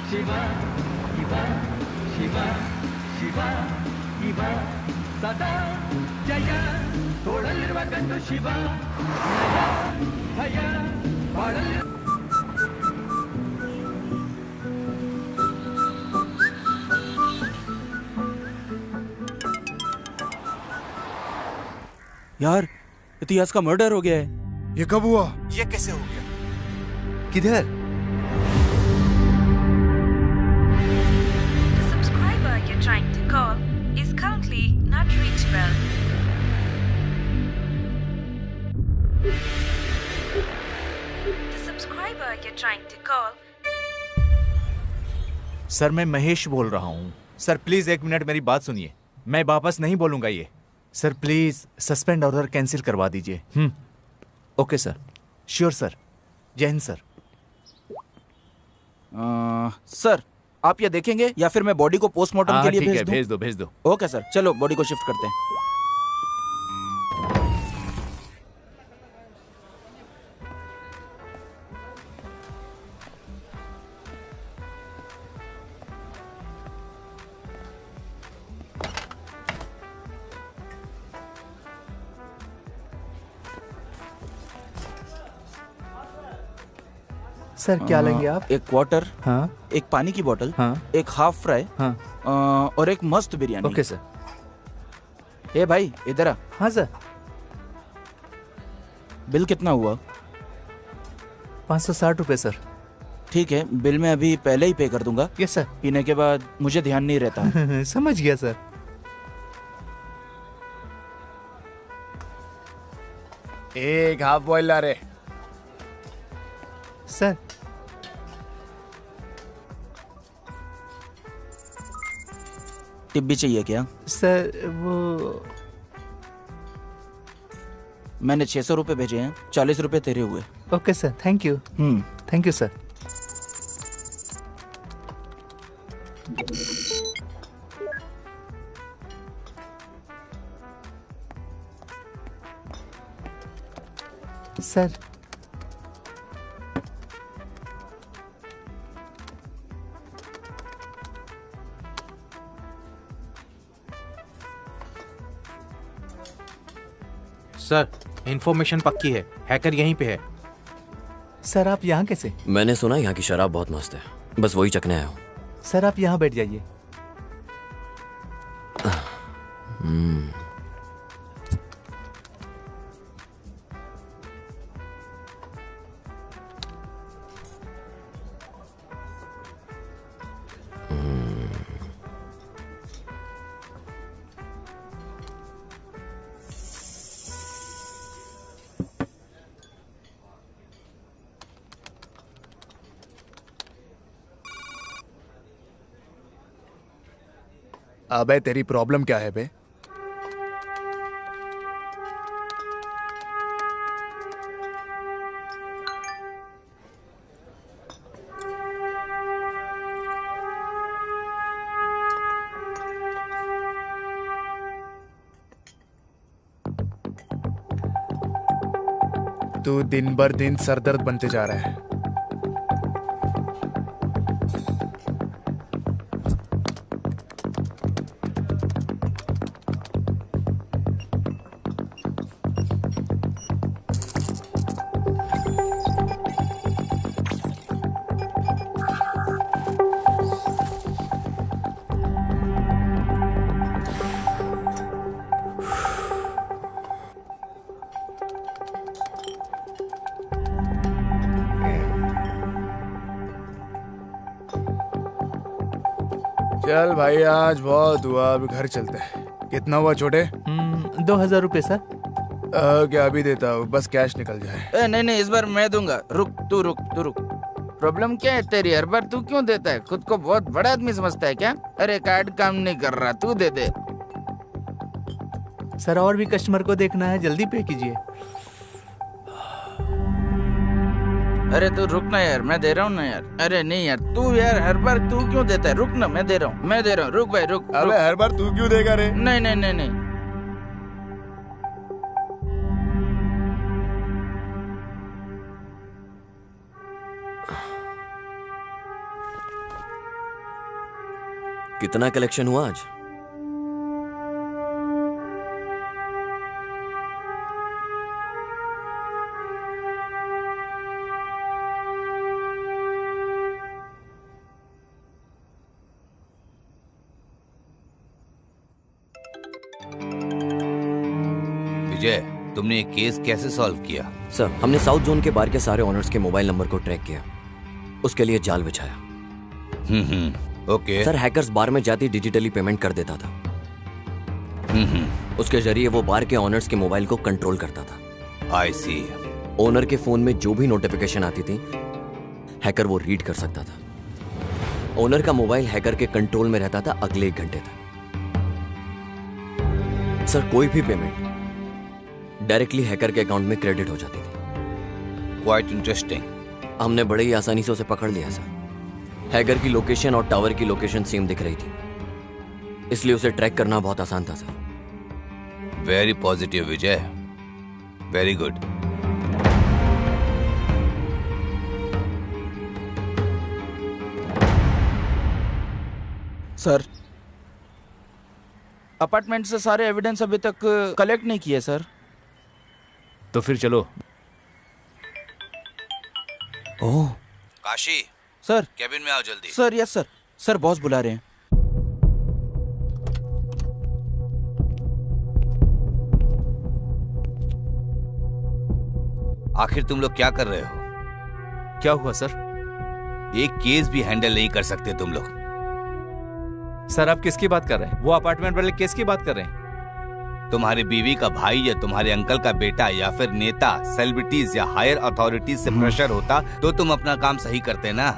ಶಿವ ಇವ ಶಿವ ಶಿವ ಇವ ಸದಾ ಜಯ ತೋಳಲಿರುವ ಗಂಡು ಶಿವ ನಯ ಭಯ ಬಾಳಲಿರುವ यार इतिहास का मर्डर हो गया है। ये कब हुआ? ये कैसे हो गया? किधर? The subscriber you're trying to call is currently not reachable. The subscriber you're trying to call. Sir मैं महेश बोल रहा हूँ। सर प्लीज 1 मिनट मेरी बात सुनिए। मैं वापस नहीं बोलूंगा ये। Sir please suspend order cancel करवा दीजिए। Okay sir. Sure sir. जय हिंद सर। सर आप ये देखेंगे या फिर मैं बॉडी को पोस्टमार्टम के लिए ठीक है, भेज दूं? भेज दो। ओके सर, चलो बॉडी को शिफ्ट करते हैं। सर क्या लेंगे आप? एक क्वार्टर, हाँ एक पानी की बोतल, हाँ एक हाफ फ्राई, हाँ। और एक मस्त बिरयानी। Okay sir. ए भाई इधर आ। हाँ सर। बिल कितना हुआ? 560 रुपये सर। ठीक है, बिल मैं अभी पहले ही पे कर दूंगा। Yes sir. पीने के बाद मुझे ध्यान नहीं रहता। समझ गया सर। एक हाफ बॉइल ला रे। सर टिप भी चाहिए क्या? सर वो मैंने 600 रुपये भेजे हैं, 40 रुपये तेरे हुए। Okay sir, thank you. Thank you sir. Sir sir information पक्की है, हैकर यहीं पे है। सर आप यहाँ कैसे? मैंने सुना यहाँ की शराब बहुत मस्त है, बस वही चखने आया हूँ। सर आप यहाँ बैठ जाइए। अबे तेरी प्रॉब्लम क्या है बे? तू दिन भर दिन सरदर्द बनते जा रहा है। चल भाई आज बहुत हुआ, अभी घर चलते हैं। कितना हुआ छोटे? 2000 रुपये सर। क्या अभी देता हूँ, बस कैश निकल जाए। नहीं इस बार मैं दूंगा। रुक तू रुक। प्रॉब्लम क्या है तेरी? हर बार तू क्यों देता है? खुद को बहुत बड़ा आदमी समझता है क्या? अरे कार्ड काम नहीं कर रहा, तू दे दे। सर और भी कस्टमर को देखना है, जल्दी पे कीजिए। अरे तू रुक ना यार, मैं दे रहा हूँ ना यार। अरे नहीं यार, तू यार हर बार तू क्यों देता है? रुक ना, मैं दे रहा हूँ। रुक भाई रुक। अबे हर बार तू क्यों देगा रे? नहीं। कितना कलेक्शन हुआ आज? विजय, तुमने ये केस कैसे सॉल्व किया? सर, हमने साउथ जोन के बार के सारे ऑनर्स के मोबाइल नंबर को ट्रैक किया, उसके लिए जाल बिछाया। ओके। सर, हैकर्स बार में जाती डिजिटली पेमेंट कर देता था। उसके जरिए वो बार के ऑनर्स के मोबाइल को कंट्रोल करता था। आई सी। ओनर के फोन में जो भी नोटिफिकेशन आती थी, हैकर वो रीड कर सकता था। ओनर का मोबाइल हैकर के कंट्रोल में रहता था अगले 1 घंटे तक। सर, कोई भी पेमेंट डायरेक्टली हैकर के अकाउंट में क्रेडिट हो जाती थी। Quite interesting. हमने बड़े ही आसानी से उसे पकड़ लिया सर। हैकर की लोकेशन और टावर की लोकेशन सेम दिख रही थी, इसलिए उसे ट्रैक करना बहुत आसान था सर। वेरी पॉजिटिव विजय, वेरी गुड। सर, अपार्टमेंट से सारे एविडेंस अभी तक कलेक्ट नहीं किए सर। तो फिर चलो। ओह काशी, सर। कैबिन में आओ जल्दी। Sir, yes sir. Sir, boss बुला रहे हैं। आखिर तुम लोग क्या कर रहे हो? क्या हुआ सर? एक केस भी हैंडल नहीं कर सकते तुम लोग। सर, आप किसकी बात कर रहे हैं? वो अपार्टमेंट वाले केस की बात कर रहे हैं? तुम्हारी बीवी का भाई या तुम्हारे अंकल का बेटा या फिर नेता, सेलिब्रिटीज या हायर अथॉरिटीज से प्रेशर होता तो तुम अपना काम सही करते ना।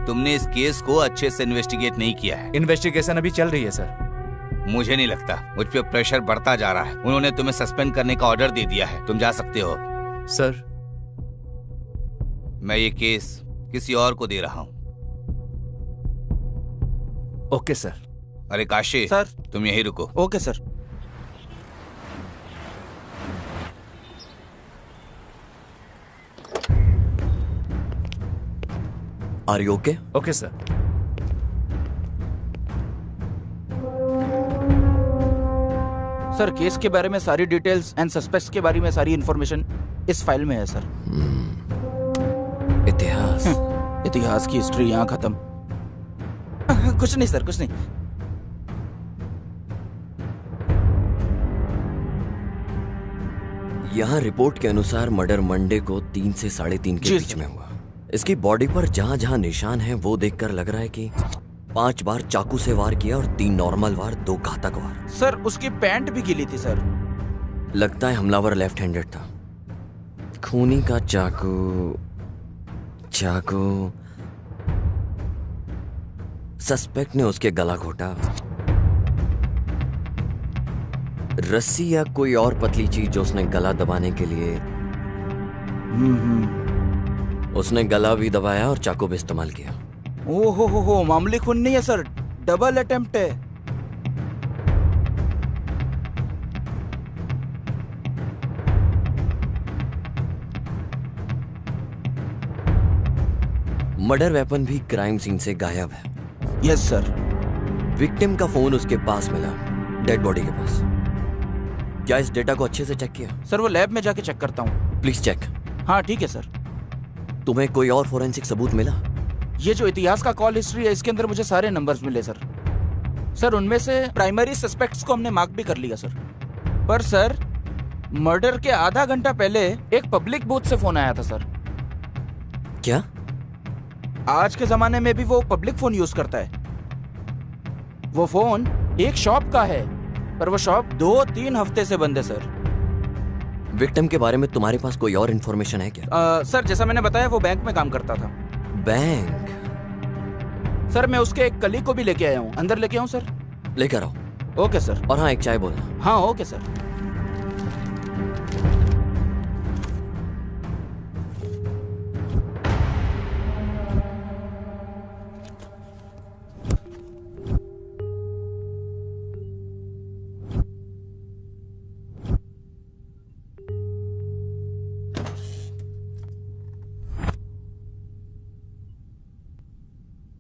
तुमने इस केस को अच्छे से इन्वेस्टिगेट नहीं किया है। इन्वेस्टिगेशन अभी चल रही है सर। मुझे नहीं लगता, मुझ पे प्रेशर बढ़ता जा रहा है। उन्होंने तुम्हें सस्पेंड करने का ऑर्डर दे दिया है, तुम जा सकते हो। सर, मैं ये केस किसी और को दे रहा हूँ। Okay sir. अरे काशी सर, तुम यहीं रुको। Okay sir. Are you okay? Okay sir. Sir, case के बारे में सारी डिटेल्स एंड सस्पेक्ट्स के बारे में सारी इंफॉर्मेशन इस फाइल में है सर। इतिहास। इतिहास की हिस्ट्री यहाँ खत्म। कुछ नहीं सर, कुछ नहीं। यहाँ रिपोर्ट के अनुसार मर्डर मंडे को 3 से 3:30 के बीच में हुआ। इसकी बॉडी पर जहां जहां निशान हैं वो देखकर लग रहा है कि 5 बार चाकू से वार किया और 3 नॉर्मल वार, 2 घातक वार। सर, उसकी पैंट भी गीली थी सर। लगता है हमलावर लेफ्ट हैंडेड था। खूनी का चाकू सस्पेक्ट ने उसके गला घोटा। रस्सी या कोई और पतली चीज जो उसने गला दबाने के लिए उसने गला भी दबाया और चाकू भी इस्तेमाल किया। ओहो हो, मामूली खून नहीं है सर, डबल अटेम्प्ट है। मर्डर वेपन भी क्राइम सीन से गायब है। Yes sir. विक्टिम का फोन उसके पास मिला, डेड बॉडी के पास। क्या इस डेटा को अच्छे से चेक किया? सर, वो लैब में जाके चेक करता हूँ। Please check. हाँ ठीक है सर। तुम्हें कोई और फोरेंसिक सबूत मिला? ये जो इतिहास का कॉल हिस्ट्री है, इसके अंदर मुझे सारे नंबर्स मिले सर। सर, उनमें से प्राइमरी सस्पेक्ट्स को हमने मार्क भी कर लिया सर। पर सर, मर्डर के आधा घंटा पहले एक पब्लिक बूथ से फोन आया था सर। क्या? आज के जमाने में भी वो पब्लिक फोन यूज करता है। वो फोन एक शॉप का है, पर वो शॉप 2-3 हफ्ते से बंद है सर। विक्टिम के बारे में तुम्हारे पास कोई और इन्फॉर्मेशन है क्या? सर, जैसा मैंने बताया, वो बैंक में काम करता था। बैंक? सर, मैं उसके एक कलीग को भी लेके आया हूँ। अंदर लेके आऊँ सर? लेकर आओ। Okay sir. और हाँ, एक चाय बोलना। हाँ ओके सर।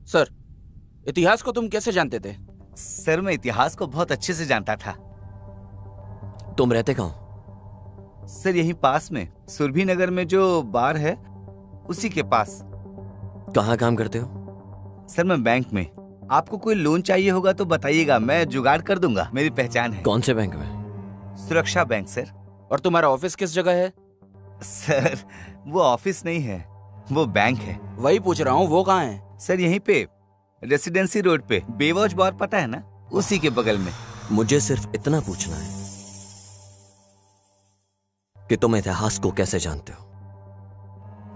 सर, इतिहास को तुम कैसे जानते थे? सर मैं इतिहास को बहुत अच्छे से जानता था। तुम रहते कहाँ हो? सर यहीं पास में सुरभि नगर में जो बार है उसी के पास। कहाँ काम करते हो? सर मैं बैंक में। आपको कोई लोन चाहिए होगा तो बताइएगा, मैं जुगाड़ कर दूंगा, मेरी पहचान है। कौन से बैंक में? सुरक्षा बैंक सर। और तुम्हारा ऑफिस किस जगह है? सर वो ऑफिस नहीं है, वो बैंक है। वही पूछ रहा हूँ, वो कहाँ है? सर यहीं पे रेसिडेंसी रोड पे, बेवॉच बार पता है ना, उसी के बगल में। मुझे सिर्फ इतना पूछना है कि तुम इतिहास को कैसे जानते हो?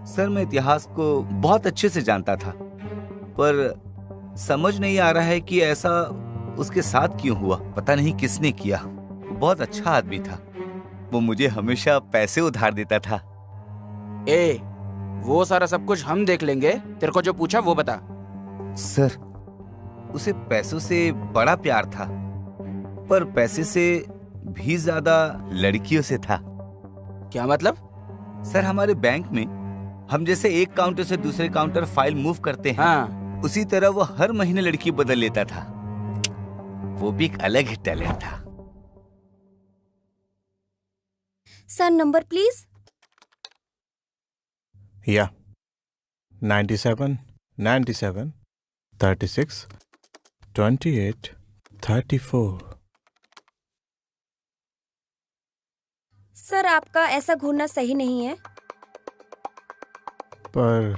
सर मैं इतिहास को बहुत अच्छे से जानता था, पर समझ नहीं आ रहा है कि ऐसा उसके साथ क्यों हुआ। पता नहीं किसने किया। वो बहुत अच्छा आदमी था, वो मुझे हमेशा पैसे उधार देता था। वो सारा सब कुछ हम देख लेंगे, तेरे को जो पूछा वो बता। सर उसे पैसों से बड़ा प्यार था, पर पैसे से भी ज्यादा लड़कियों से था। क्या मतलब? सर हमारे बैंक में हम जैसे एक काउंटर से दूसरे काउंटर फाइल मूव करते हैं, हाँ। उसी तरह वो हर महीने लड़की बदल लेता था। वो भी एक अलग ही टैलेंट था। Sir number please. या 97 97 36 28 34। सर आपका ऐसा घूरना सही नहीं है। पर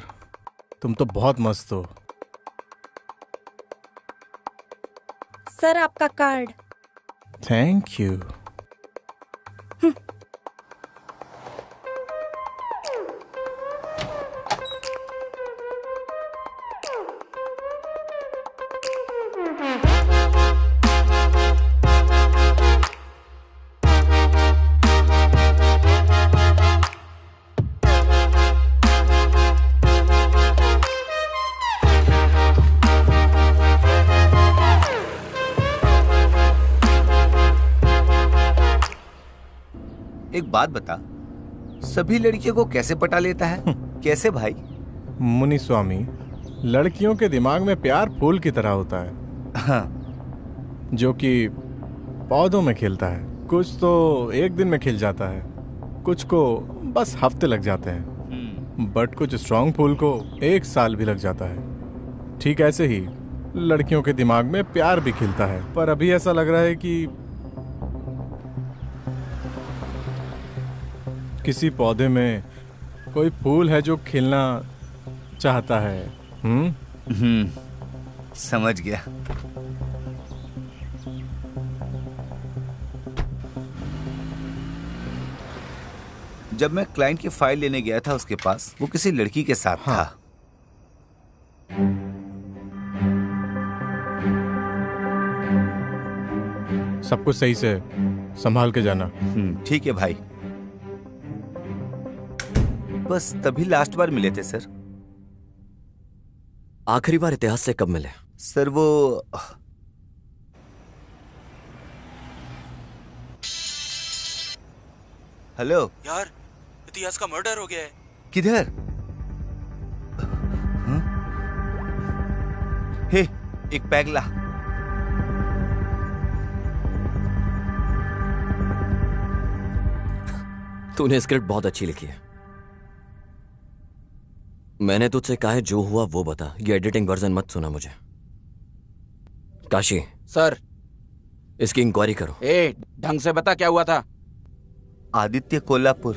तुम तो बहुत मस्त हो। सर आपका कार्ड। Thank you. एक बात बता, सभी लड़कियों को कैसे पटा लेता है? कैसे भाई? मुनि स्वामी, लड़कियों के दिमाग में प्यार फूल की तरह होता है। हाँ। जो कि पौधों में खिलता है। कुछ तो एक दिन में खिल जाता है, कुछ को बस हफ्ते लग जाते हैं, बट कुछ स्ट्रांग फूल को 1 साल भी लग जाता है। ठीक ऐसे ही लड़कियों के दिमाग में प्यार भी खिलता है, पर अभी ऐसा लग रहा है कि किसी पौधे में कोई फूल है जो खिलना चाहता है। समझ गया। जब मैं क्लाइंट की फाइल लेने गया था उसके पास, वो किसी लड़की के साथ था। सब कुछ सही से संभाल के जाना। ठीक है भाई। बस तभी लास्ट बार मिले थे सर। आखिरी बार इतिहास से कब मिले? सर वो हेलो यार, इतिहास का मर्डर हो गया है। किधर? हे, एक पैग ला। तूने स्क्रिप्ट बहुत अच्छी लिखी है। मैंने तुझसे कहा है जो हुआ वो बता, ये एडिटिंग वर्जन मत सुना मुझे। काशी सर, इसकी इंक्वायरी करो। ढंग से बता क्या हुआ था। आदित्य कोल्हापुर।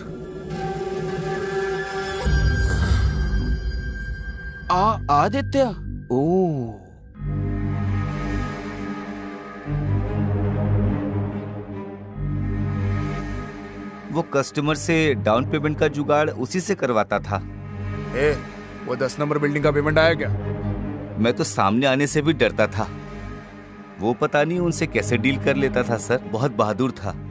आदित्य? ओ, वो कस्टमर से डाउन पेमेंट का जुगाड़ उसी से करवाता था। वो 10 नंबर बिल्डिंग का पेमेंट आया क्या? मैं तो सामने आने से भी डरता था। वो पता नहीं उनसे कैसे डील कर लेता था सर, बहुत बहादुर था।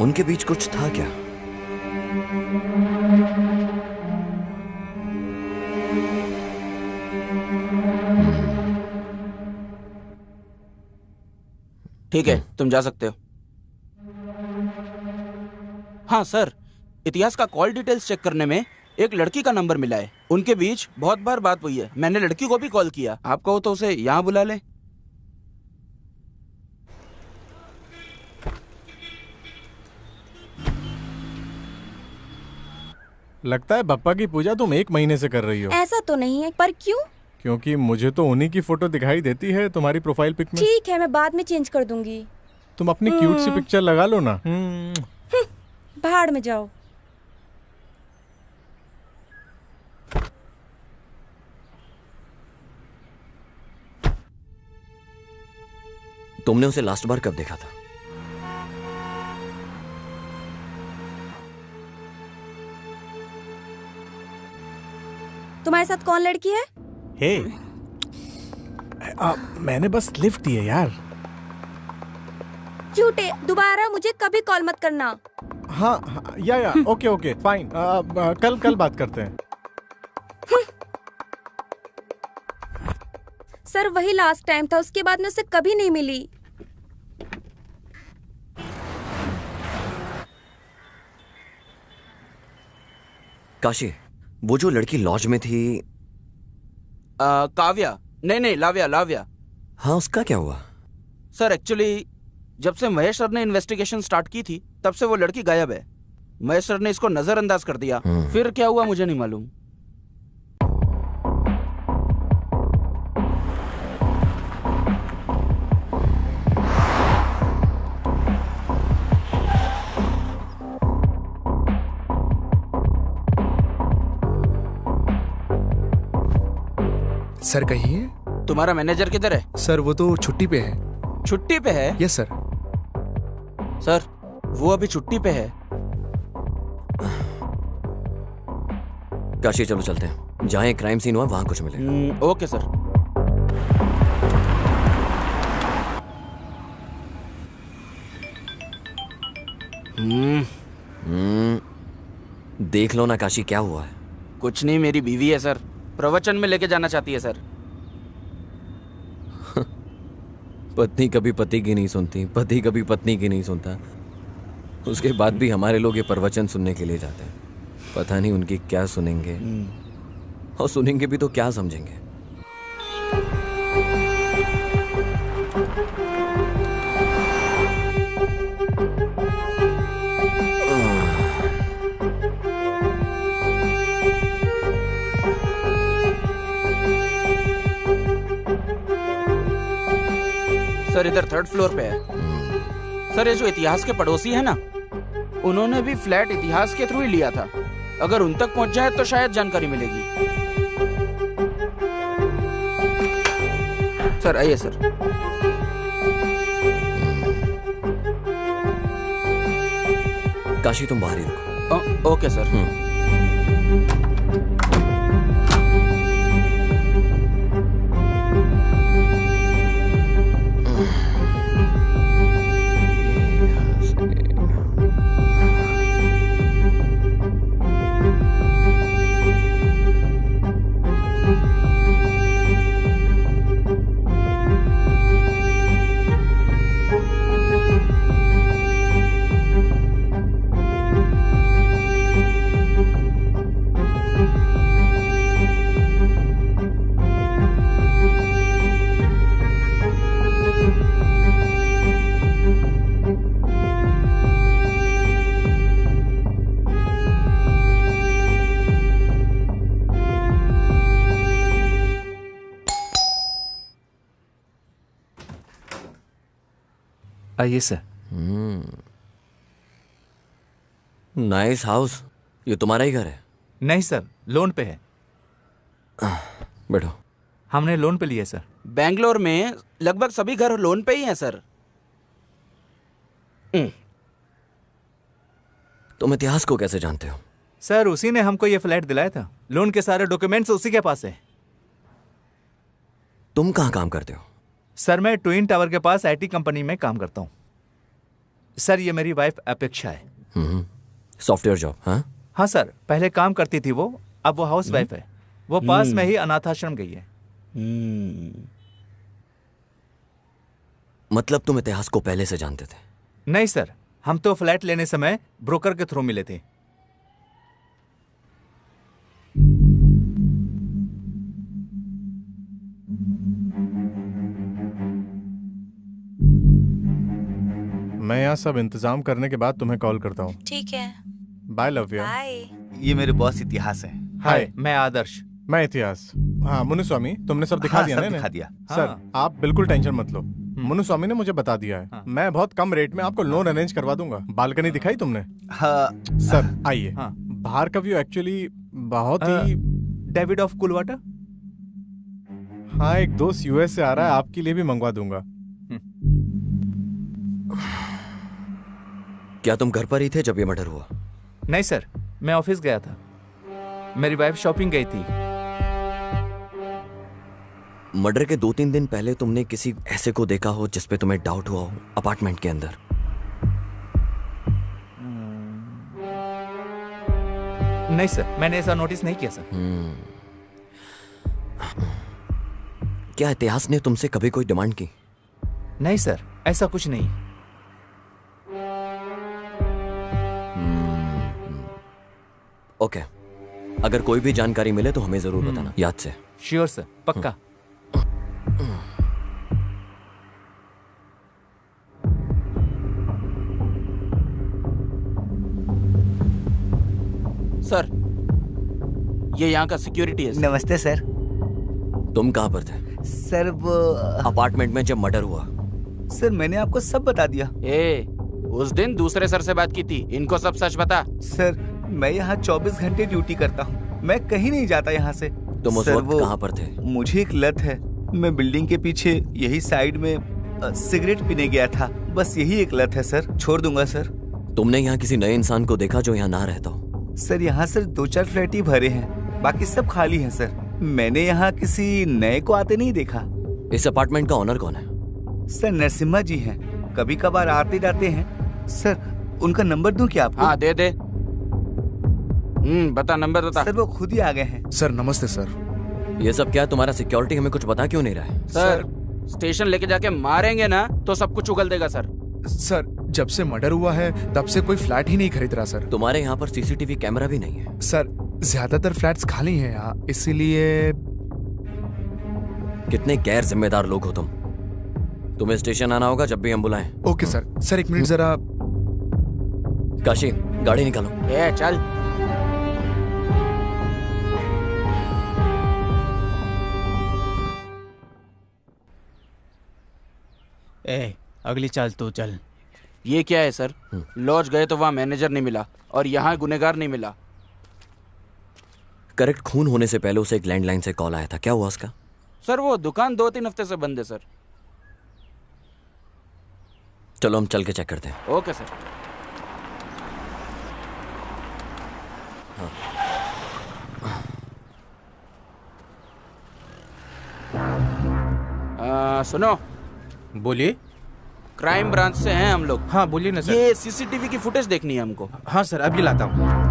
उनके बीच कुछ था क्या? ठीक है, तुम जा सकते हो। हाँ सर, इतिहास का कॉल डिटेल्स चेक करने में एक लड़की का नंबर मिला है। उनके बीच बहुत बार बात हुई है। मैंने लड़की को भी कॉल किया। आप कहो तो उसे यहाँ बुला ले। लगता है बप्पा की पूजा तुम 1 महीने से कर रही हो। ऐसा तो नहीं है, पर क्यों? क्योंकि मुझे तो उन्हीं की फोटो दिखाई देती है तुम्हारी प्रोफाइल पिक में। ठीक है, मैं बाद में चेंज कर दूंगी। तुम अपनी क्यूट सी पिक्चर लगा लो ना। भाड़ में जाओ। तुमने उसे लास्ट बार कब देखा था? तुम्हारे साथ कौन लड़की है? हे, मैंने बस लिफ्ट दी है यार। झूठे, दोबारा मुझे कभी कॉल मत करना। हाँ, या ओके ओके फाइन। कल बात करते हैं। सर वही लास्ट टाइम था, उसके बाद मैं उससे कभी नहीं मिली। काशी, वो जो लड़की लॉज में थी, काव्या? नहीं, लाव्या। हाँ, उसका क्या हुआ? सर एक्चुअली जब से महेश सर ने इन्वेस्टिगेशन स्टार्ट की थी तब से वो लड़की गायब है। महेश सर ने इसको नजरअंदाज कर दिया। फिर क्या हुआ मुझे नहीं मालूम। सर कहिए। तुम्हारा मैनेजर किधर है? सर वो तो छुट्टी पे है। छुट्टी पे है? Yes sir. सर वो अभी छुट्टी पे है। काशी चलो चलते हैं, जहाँ क्राइम सीन हुआ वहां कुछ मिले। Okay sir. देख लो ना काशी, क्या हुआ है? कुछ नहीं, मेरी बीवी है सर, प्रवचन में लेके जाना चाहती है सर। पत्नी कभी पति की नहीं सुनती, पति कभी पत्नी की नहीं सुनता। उसके बाद भी हमारे लोग ये प्रवचन सुनने के लिए जाते हैं। पता नहीं उनकी क्या सुनेंगे, और सुनेंगे भी तो क्या समझेंगे। सर इधर 3rd फ्लोर पे है। सर ये जो इतिहास के पड़ोसी है ना, उन्होंने भी फ्लैट इतिहास के थ्रू ही लिया था। अगर उन तक पहुंच जाए तो शायद जानकारी मिलेगी। सर आइए सर। काशी तुम बाहर ही रुको। Okay sir. आइए सर। Nice house. ये तुम्हारा ही घर है? नहीं सर, लोन पे है। बैठो। हमने लोन पे लिया सर। बेंगलोर में लगभग सभी घर लोन पे ही हैं सर। तुम इतिहास को कैसे जानते हो? सर उसी ने हमको ये फ्लैट दिलाया था। लोन के सारे डॉक्यूमेंट्स उसी के पास है। तुम कहाँ काम करते हो? सर मैं ट्विन टावर के पास आईटी कंपनी में काम करता हूँ। सर ये मेरी वाइफ अपेक्षा है। Software job? हाँ हाँ सर, पहले काम करती थी वो, अब वो हाउस वाइफ है। वो पास में ही अनाथ आश्रम गई है। मतलब तुम इतिहास को पहले से जानते थे? नहीं सर, हम तो फ्लैट लेने समय ब्रोकर के थ्रू मिले थे। मैं यहाँ सब इंतजाम करने के बाद तुम्हें कॉल करता हूँ। ठीक है, बाय लव्या। बाय। ये मेरे बॉस इतिहास है। हाय, मैं आदर्श। मैं इतिहास। हाँ मुनुस्वामी, तुमने सब दिखा हाँ, दिया सब ना दिखा इन्हें? दिया। सर आप बिल्कुल टेंशन मत लो, मुनुस्वामी ने मुझे बता दिया है। मैं बहुत कम रेट में आपको लोन अरेंज करवा दूंगा। बालकनी दिखाई तुमने? हाँ सर आइए। बाहर का व्यू एक्चुअली बहुत ही डेविड ऑफ कुलवाटा। हाँ, एक दोस्त यूएस से आ रहा है, आपके लिए भी मंगवा दूंगा। क्या तुम घर पर ही थे जब ये मर्डर हुआ? नहीं सर, मैं ऑफिस गया था। मेरी वाइफ शॉपिंग गई थी। मर्डर के 2-3 दिन पहले तुमने किसी ऐसे को देखा हो जिस पे तुम्हें डाउट हुआ हो अपार्टमेंट के अंदर? नहीं सर, मैंने ऐसा नोटिस नहीं किया सर। क्या इतिहास ने तुमसे कभी कोई डिमांड की? नहीं सर, ऐसा कुछ नहीं। ओके, अगर कोई भी जानकारी मिले तो हमें जरूर बताना, याद से। श्योर सर, पक्का। सर, ये यहाँ का सिक्योरिटी है। नमस्ते सर। तुम कहाँ पर थे? सर वो अपार्टमेंट में जब मर्डर हुआ। सर मैंने आपको सब बता दिया। उस दिन दूसरे सर से बात की थी, इनको सब सच बता। सर मैं यहाँ 24 घंटे ड्यूटी करता हूँ, मैं कहीं नहीं जाता यहाँ से। तुम उस वक्त कहाँ पर थे? मुझे एक लत है, मैं बिल्डिंग के पीछे यही साइड में सिगरेट पीने गया था, बस यही एक लत है सर। छोड़ दूंगा सर। तुमने यहाँ किसी नए इंसान को देखा जो यहाँ ना रहता हो? सर यहाँ सर 2-4 फ्लैट ही भरे हैं, बाकी सब खाली हैं सर। मैंने यहाँ किसी नए को आते नहीं देखा। इस अपार्टमेंट का ओनर कौन है? सर नरसिम्हा जी हैं, कभी कभार आते जाते हैं। सर उनका नंबर दूं क्या आपको? हाँ दे दे। बता, नंबर बता। सर वो खुद ही आ गए हैं। सर नमस्ते सर। ये सब क्या, तुम्हारा सिक्योरिटी हमें कुछ बता क्यों नहीं रहा है? सर स्टेशन लेके जाके मारेंगे ना तो सब कुछ उगल देगा सर। सर जब से मर्डर हुआ है तब से कोई फ्लैट ही नहीं खरीद रहा सर। तुम्हारे यहाँ पर सीसीटीवी कैमरा भी नहीं है? सर ज्यादातर फ्लैट्स खाली हैं यहाँ, इसीलिए। कितने गैर जिम्मेदार लोग हो तुम। तुम्हें स्टेशन आना होगा जब भी हम बुलाएं। Okay sir. सर एक मिनट जरा। काशी, गाड़ी निकालो। चल। अगली चाल तो चल। ये क्या है सर? लॉज गए तो वहाँ मैनेजर नहीं मिला और यहाँ गुनेगार नहीं मिला। करेक्ट, खून होने से पहले उसे एक लैंडलाइन से कॉल आया था, क्या हुआ उसका? सर वो दुकान 2-3 हफ्ते से बंद है सर। चलो हम चल के चेक करते हैं। Okay sir. सुनो। बोलिए। क्राइम ब्रांच से हैं हम लोग। हाँ बोलिए ना सर। ये सीसीटीवी की फुटेज देखनी है हमको। हाँ सर, अभी लाता हूँ।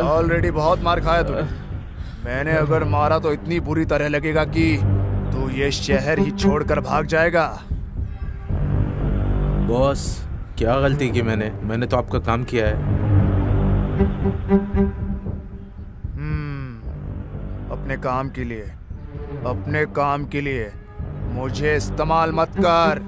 ऑलरेडी बहुत मार खाया तूने। मैंने अगर मारा तो इतनी बुरी तरह लगेगा कि तू ये शहर ही छोड़कर भाग जाएगा। बॉस, क्या गलती की मैंने तो आपका काम किया है। अपने काम के लिए मुझे इस्तेमाल मत कर।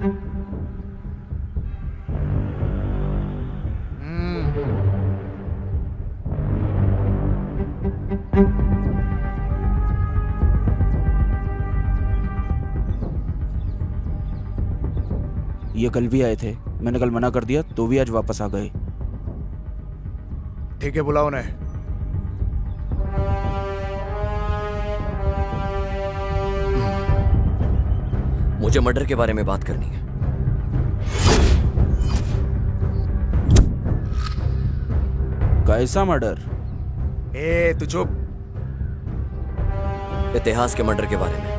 ये कल भी आए थे, मैंने कल मना कर दिया तो भी आज वापस आ गए। ठीक है, बुलाओ उन्हें। मुझे मर्डर के बारे में बात करनी है। कैसा मर्डर? ए तू चुप। इतिहास के मर्डर के बारे में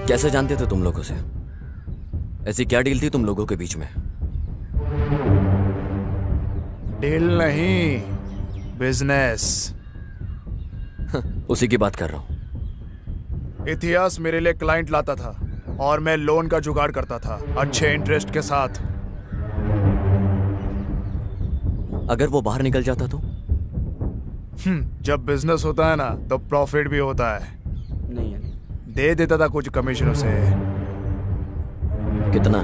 कैसे जानते थे तुम लोगों से? ऐसी क्या डील थी तुम लोगों के बीच में? डील नहीं, बिजनेस। उसी की बात कर रहा हूं। इतिहास मेरे लिए क्लाइंट लाता था और मैं लोन का जुगाड़ करता था अच्छे इंटरेस्ट के साथ। अगर वो बाहर निकल जाता तो? जब बिजनेस होता है ना तो प्रॉफिट भी होता है। नहीं दे देता था कुछ कमीशन उसे। कितना?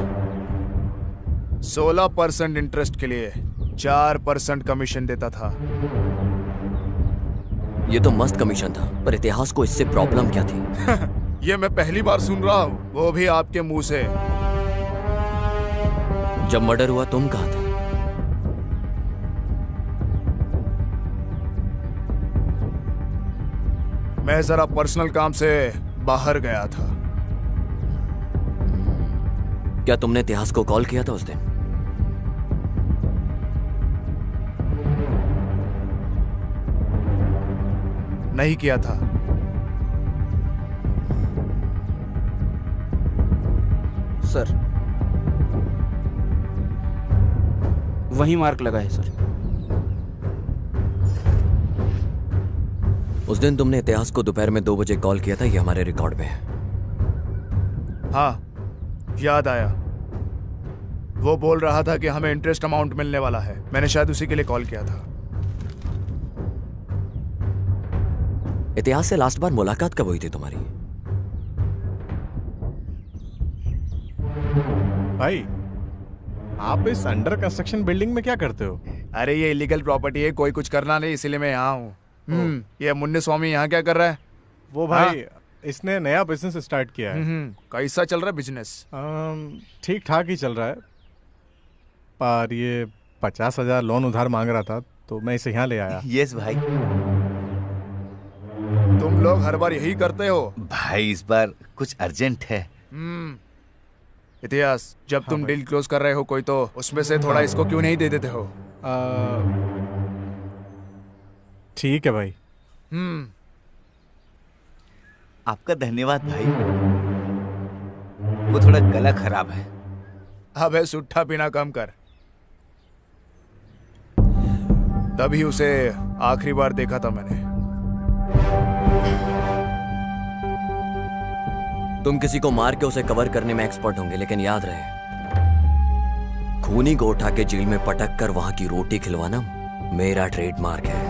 16% इंटरेस्ट के लिए 4% कमीशन देता था। ये तो मस्त कमीशन था, पर इतिहास को इससे प्रॉब्लम क्या थी? ये मैं पहली बार सुन रहा हूँ, वो भी आपके मुंह से। जब मर्डर हुआ तुम कहाँ थे? मैं जरा पर्सनल काम से बाहर गया था। क्या तुमने इतिहास को कॉल किया था उस दिन? नहीं किया था। सर वही मार्क लगा है सर। उस दिन तुमने इतिहास को दोपहर में 2 बजे कॉल किया था, ये हमारे रिकॉर्ड में है। हाँ, याद आया। वो बोल रहा था कि हमें इंटरेस्ट अमाउंट मिलने वाला है। मैंने शायद उसी के लिए कॉल किया था। इतिहास से लास्ट बार मुलाकात कब हुई थी तुम्हारी? भाई आप इस अंडर कंस्ट्रक्शन बिल्डिंग में क्या करते हो? अरे ये इलीगल प्रॉपर्टी है, कोई कुछ करना नहीं, इसीलिए मैं यहाँ हूँ। ये मुन्ने स्वामी यहाँ क्या कर रहा है? वो भाई इसने नया बिजनेस स्टार्ट किया है। कैसा चल रहा है बिजनेस? ठीक ठाक ही चल रहा है, पर ये 50,000 लोन उधार मांग रहा था तो मैं इसे यहाँ ले आया। यस भाई। तुम लोग हर बार यही करते हो भाई, इस बार कुछ अर्जेंट है। इतिहास, जब तुम डील क्लोज कर रहे हो कोई, तो उसमें से थोड़ा इसको क्यों नहीं दे देते हो? ठीक है भाई। आपका धन्यवाद भाई। वो थोड़ा गला खराब है। अबे सुट्ठा पीना कम कर। तभी उसे आखिरी बार देखा था मैंने। तुम किसी को मार के उसे कवर करने में एक्सपर्ट होंगे, लेकिन याद रहे, खूनी को उठा के जेल में पटक कर वहां की रोटी खिलवाना मेरा ट्रेडमार्क है।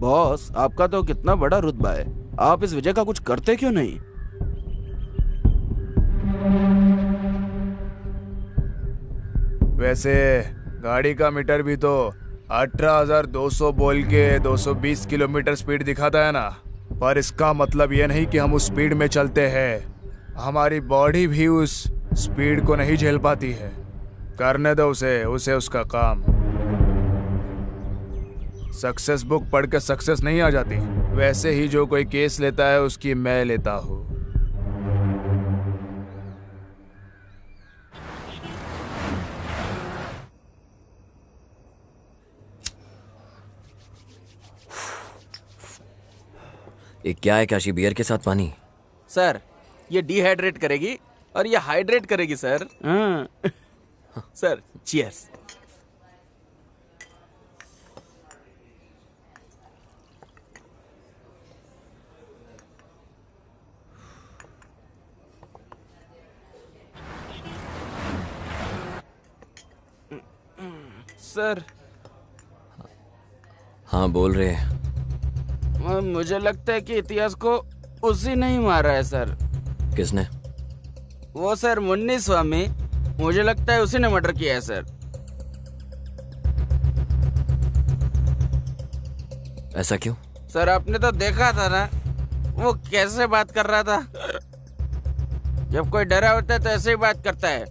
बॉस, आपका तो कितना बड़ा रुतबा है, आप इस वजह का कुछ करते क्यों नहीं? वैसे गाड़ी का मीटर भी तो 18,200 बोल के 220 किलोमीटर स्पीड दिखाता है ना, पर इसका मतलब यह नहीं कि हम उस स्पीड में चलते हैं। हमारी बॉडी भी उस स्पीड को नहीं झेल पाती है। करने दो उसे उसका काम। सक्सेस बुक पढ़ के सक्सेस नहीं आ जाती, वैसे ही जो कोई केस लेता है उसकी मैं लेता हूँ। ये क्या है काशी? बियर के साथ पानी? सर ये डिहाइड्रेट करेगी और ये हाइड्रेट करेगी सर। Sir cheers. सर। हाँ बोल रहे हैं। मुझे लगता है कि इतिहास को उसी ने ही मारा है सर। किसने? वो सर मुन्नी स्वामी, मुझे लगता है उसी ने मर्डर किया है सर। ऐसा क्यों? सर आपने तो देखा था ना वो कैसे बात कर रहा था। जब कोई डरा होता है तो ऐसे ही बात करता है।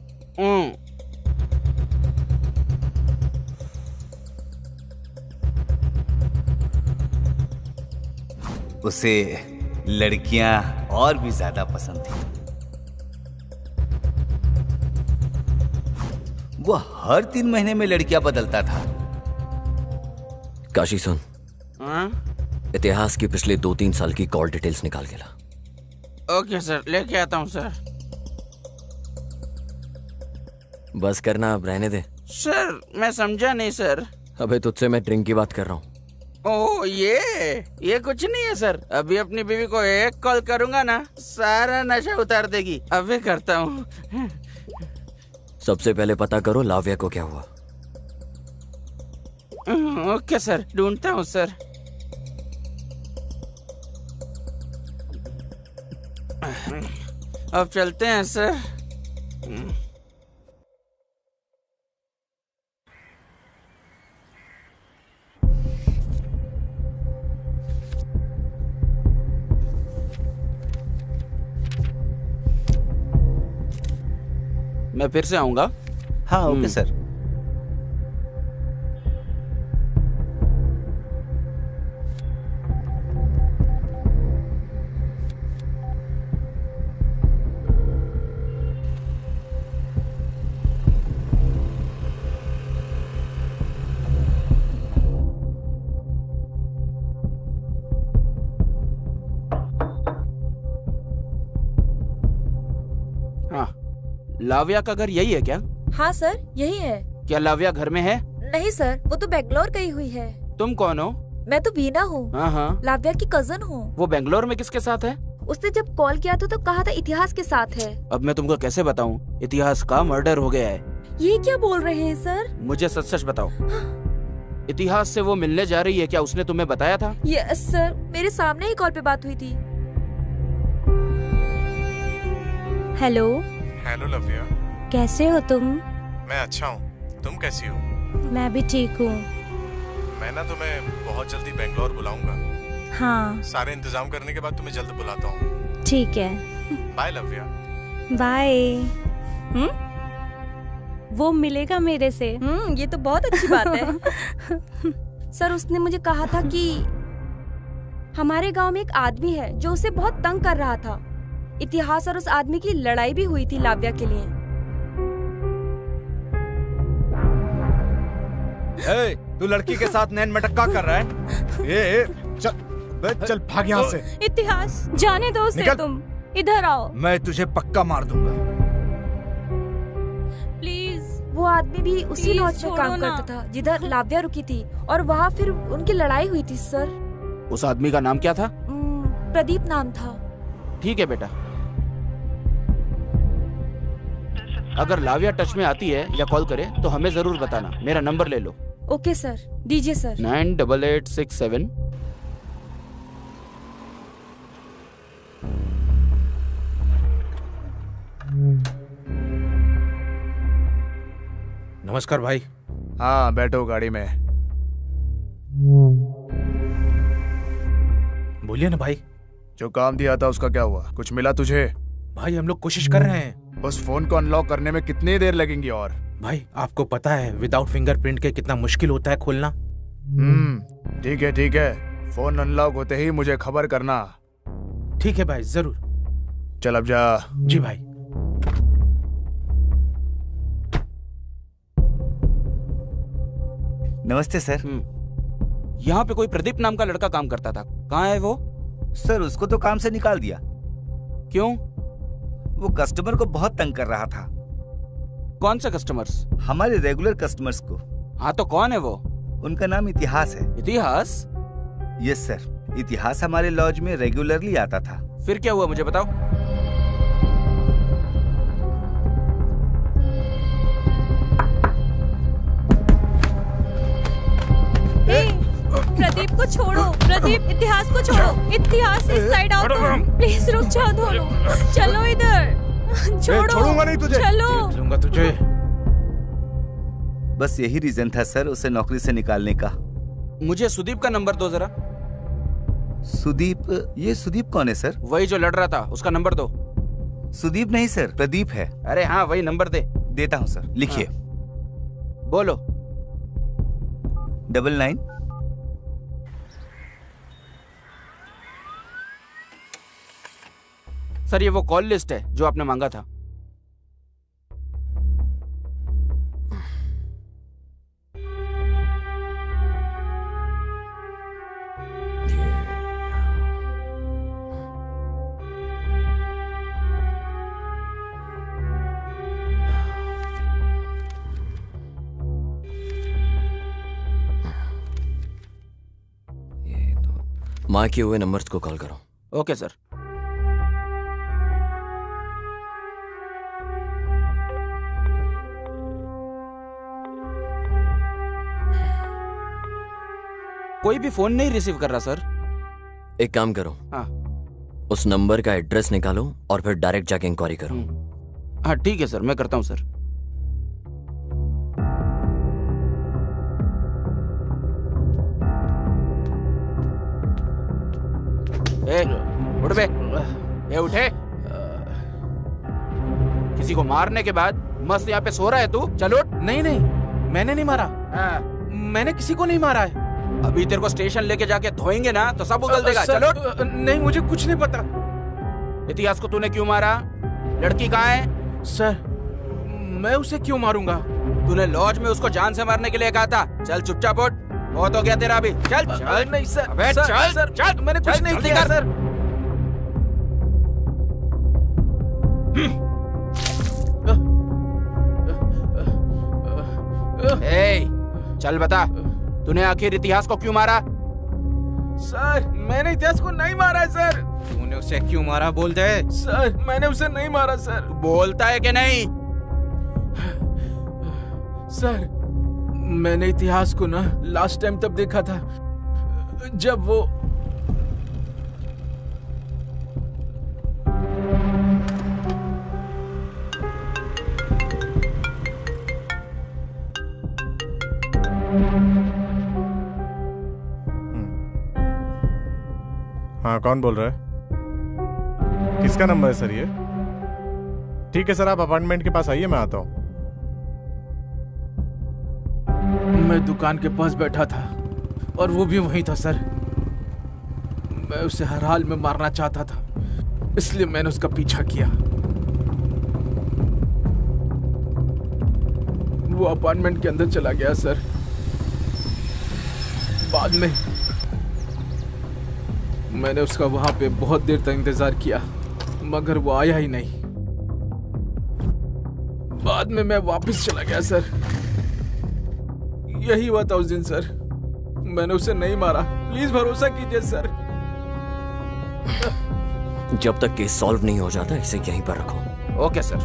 उसे लड़कियां और भी ज्यादा पसंद थी। वो हर 3 महीने में लड़कियां बदलता था। काशी सुन, इतिहास की पिछले 2-3 साल की कॉल डिटेल्स निकाल के ला। ओके सर, लेके आता हूँ सर। बस करना, अब रहने दे। सर मैं समझा नहीं सर। अबे तुझसे मैं ड्रिंक की बात कर रहा हूँ। ओह ये कुछ नहीं है सर। अभी अपनी बीवी को एक कॉल करूंगा ना, सारा नशा उतार देगी। अभी करता हूँ। सबसे पहले पता करो लाव्या को क्या हुआ। ओके सर, ढूंढता हूँ सर। अब चलते हैं सर। मैं फिर से आऊंगा। हाँ ओके सर। लाव्या का घर यही है क्या? हाँ सर, यही है। क्या लाव्या घर में है? नहीं सर, वो तो बेंगलोर गई हुई है। तुम कौन हो? मैं तो बीना हूँ। हाँ। लाव्या की कजन हूँ। वो बेंगलोर में किसके साथ है? उसने जब कॉल किया था तो कहा था इतिहास के साथ है। अब मैं तुमको कैसे बताऊँ? इतिहास का मर्डर हो गया है। ये क्या बोल रहे हैं सर? मुझे सच सच बताओ। इतिहास से वो मिलने जा रही है क्या? उसने तुम्हें बताया था? यस सर, मेरे सामने ही कॉल पे बात हुई थी। हेलो लव्या, कैसे हो तुम? मैं अच्छा हूँ, तुम कैसी हो? मैं भी ठीक हूँ। मैं ना तुम्हें बहुत जल्दी बेंगलोर बुलाऊंगा। हाँ, सारे इंतजाम करने के बाद तुम्हें जल्द बुलाता हूँ। ठीक है। बाय लव्या। बाय। वो मिलेगा मेरे से। ये तो बहुत अच्छी बात है। सर उसने मुझे कहा था कि हमारे गांव में एक आदमी है जो उसे बहुत तंग कर रहा था। इतिहास और उस आदमी की लड़ाई भी हुई थी लाव्या के लिए। तू लड़की के साथ नैन मटक्का कर रहा है? चल भाग यहाँ से। इतिहास, जाने दो उसे। तुम इधर आओ। मैं तुझे पक्का मार दूंगा। प्लीज। वो आदमी भी उसी लॉज में काम करता था जिधर लाव्या रुकी थी, और वहाँ फिर उनकी लड़ाई हुई थी सर। उस आदमी का नाम क्या था? प्रदीप नाम था। ठीक है बेटा, अगर लाव्या टच में आती है या कॉल करे तो हमें जरूर बताना। मेरा नंबर ले लो। ओके सर, दीजिए सर। 98867। नमस्कार भाई। हाँ बैठो गाड़ी में। बोलिए ना भाई। जो काम दिया था उसका क्या हुआ? कुछ मिला तुझे? भाई हम लोग कोशिश कर रहे हैं। उस फोन को अनलॉक करने में कितनी देर लगेंगी? और भाई आपको पता है विदाउट फिंगरप्रिंट के कितना मुश्किल होता है खोलना। ठीक है। फोन अनलॉक होते ही मुझे खबर करना। ठीक है भाई, जरूर। चल अब जा। जी भाई। नमस्ते सर। यहाँ पे कोई प्रदीप नाम का लड़का काम करता था, कहाँ है वो? सर उसको तो काम से निकाल दिया। क्यों? वो कस्टमर को बहुत तंग कर रहा था। कौन से कस्टमर्स? हमारे रेगुलर कस्टमर्स को। हाँ तो कौन है वो? उनका नाम इतिहास है। इतिहास? यस सर, इतिहास हमारे लॉज में रेगुलरली आता था। फिर क्या हुआ मुझे बताओ। प्रदीप को छोड़ो। प्रदीप, इतिहास को छोड़ो। इतिहास इस साइड आओ तुम। प्लीज रुक जाओ दोनों। चलो इधर। छोड़ूंगा नहीं तुझे। चलो। लूंगा तुझे। बस यही रीजन था सर उसे नौकरी से निकालने का। मुझे सुदीप का नंबर दो जरा। सुदीप? ये सुदीप कौन है सर? वही जो लड़ रहा था, उसका नंबर दो। सुदीप नहीं सर, प्रदीप है। अरे हाँ वही नंबर दे। देता हूँ सर, लिखिए। बोलो। 99। सर ये वो कॉल लिस्ट है जो आपने मांगा था। माँ के हुए नंबर्स को कॉल करो। Okay sir. कोई भी फोन नहीं रिसीव कर रहा सर। एक काम करो, हाँ उस नंबर का एड्रेस निकालो और फिर डायरेक्ट जाके इंक्वायरी करो। हाँ ठीक है सर, मैं करता हूँ सर। ए, उठ बे। ए उठे। किसी को मारने के बाद मस्त यहाँ पे सो रहा है तू? चल उठ। नहीं नहीं, मैंने नहीं मारा। मैंने किसी को नहीं मारा है। अभी तेरे को स्टेशन लेके जाके धोएंगे ना तो सब उगल देगा। चलो। नहीं, मुझे कुछ नहीं पता। इतिहास को तूने क्यों मारा? लड़की कहाँ है? सर मैं उसे क्यों मारूंगा? तूने लॉज में उसको जान से मारने के लिए कहा था। चल चुपचाप उठ, बहुत हो गया तेरा अभी। चल चल। नहीं सर, अबे सर, चल सर, चल। मैंने कुछ नहीं किया सर। चल बता, तूने आखिर इतिहास को क्यों मारा? सर मैंने इतिहास को नहीं मारा है सर। तूने उसे क्यों मारा बोल दे। सर मैंने उसे नहीं मारा सर। बोलता है कि नहीं? सर मैंने इतिहास को ना लास्ट टाइम तब देखा था जब वो हाँ कौन बोल रहा है? किसका नंबर है सर ये? ठीक है सर, आप अपार्टमेंट के पास आइए, मैं आता हूँ। मैं दुकान के पास बैठा था और वो भी वहीं था सर। मैं उसे हर हाल में मारना चाहता था, इसलिए मैंने उसका पीछा किया। वो अपार्टमेंट के अंदर चला गया सर। बाद में मैंने उसका वहां पे बहुत देर तक इंतजार किया, मगर वो आया ही नहीं। बाद में मैं वापस चला गया सर। यही हुआ था उस दिन सर। मैंने उसे नहीं मारा, प्लीज भरोसा कीजिए सर। जब तक केस सॉल्व नहीं हो जाता इसे यहीं पर रखो। Okay sir.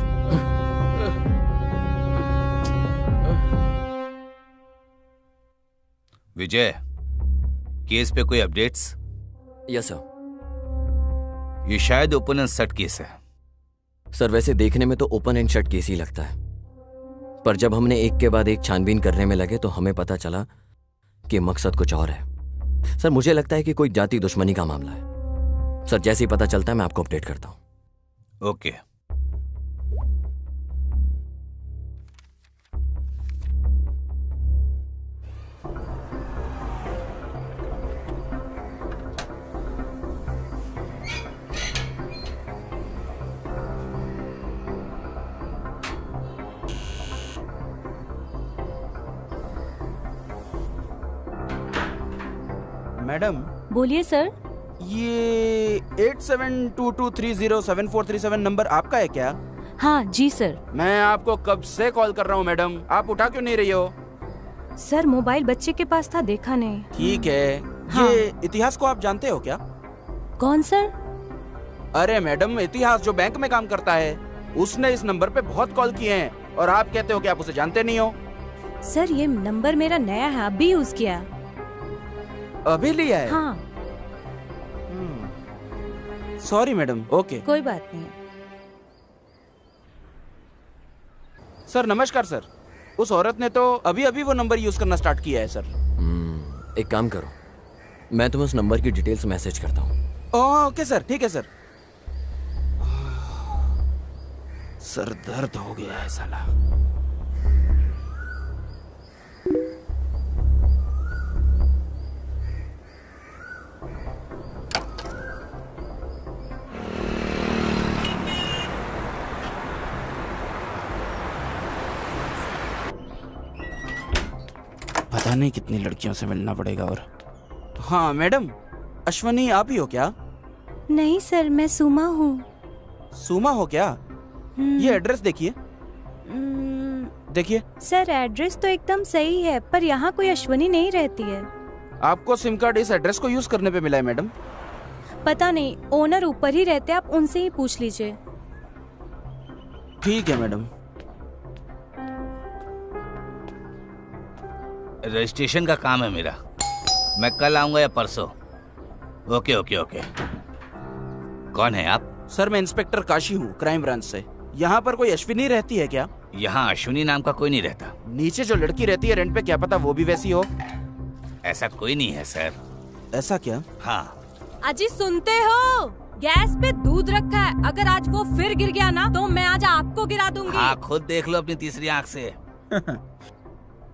विजय, केस पे कोई अपडेट्स? Yes sir. ये शायद ओपन एंड शट केस है। सर वैसे देखने में तो ओपन एंड शट केस ही लगता है, पर जब हमने एक के बाद एक छानबीन करने में लगे तो हमें पता चला कि मकसद कुछ और है। सर मुझे लगता है कि कोई जाति दुश्मनी का मामला है। सर जैसे ही पता चलता है मैं आपको अपडेट करता हूं। ओके। मैडम बोलिए सर। ये 8722307437 नंबर आपका है क्या? हाँ जी सर। मैं आपको कब से कॉल कर रहा हूँ मैडम, आप उठा क्यों नहीं रही हो? सर मोबाइल बच्चे के पास था, देखा नहीं। ठीक है। हाँ। ये इतिहास को आप जानते हो क्या? कौन सर? अरे मैडम, इतिहास जो बैंक में काम करता है, उसने इस नंबर पे बहुत कॉल किए हैं और आप कहते हो कि आप उसे जानते नहीं हो। सर ये नंबर मेरा नया है, अभी यूज किया। अभी लिया है? हाँ। Sorry madam. ओके कोई बात नहीं। सर नमस्कार सर। उस औरत ने तो अभी अभी वो नंबर यूज करना स्टार्ट किया है सर। एक काम करो, मैं तुम्हें उस नंबर की डिटेल्स मैसेज करता हूँ। ओके सर, ठीक है सर। सर दर्द हो गया है साला। पता नहीं कितनी लड़कियों से मिलना पड़ेगा। और हाँ मैडम, अश्वनी आप ही हो क्या? नहीं सर, मैं सुमा हूँ। सुमा हो क्या? ये एड्रेस देखिए। देखिए सर, एड्रेस तो एकदम सही है, पर यहाँ कोई अश्वनी नहीं रहती है। आपको सिम कार्ड इस एड्रेस को यूज करने पे मिला है मैडम। पता नहीं, ओनर ऊपर ही रहते, आप उनसे ही पूछ लीजिए। ठीक है मैडम। रजिस्ट्रेशन का काम है मेरा, मैं कल आऊंगा या परसों। Okay okay okay. कौन है आप? सर मैं इंस्पेक्टर काशी हूँ, क्राइम ब्रांच से। यहाँ पर कोई अश्विनी रहती है क्या? यहाँ अश्विनी नाम का कोई नहीं रहता। नीचे जो लड़की रहती है रेंट पे, क्या पता वो भी वैसी हो। ऐसा कोई नहीं है सर। ऐसा क्या? हाँ। अजी सुनते हो? गैस पे दूध रखा है, अगर आज वो फिर गिर गया ना तो मैं आज आपको गिरा दूंगी। हाँ, खुद देख लो अपनी तीसरी आंख से।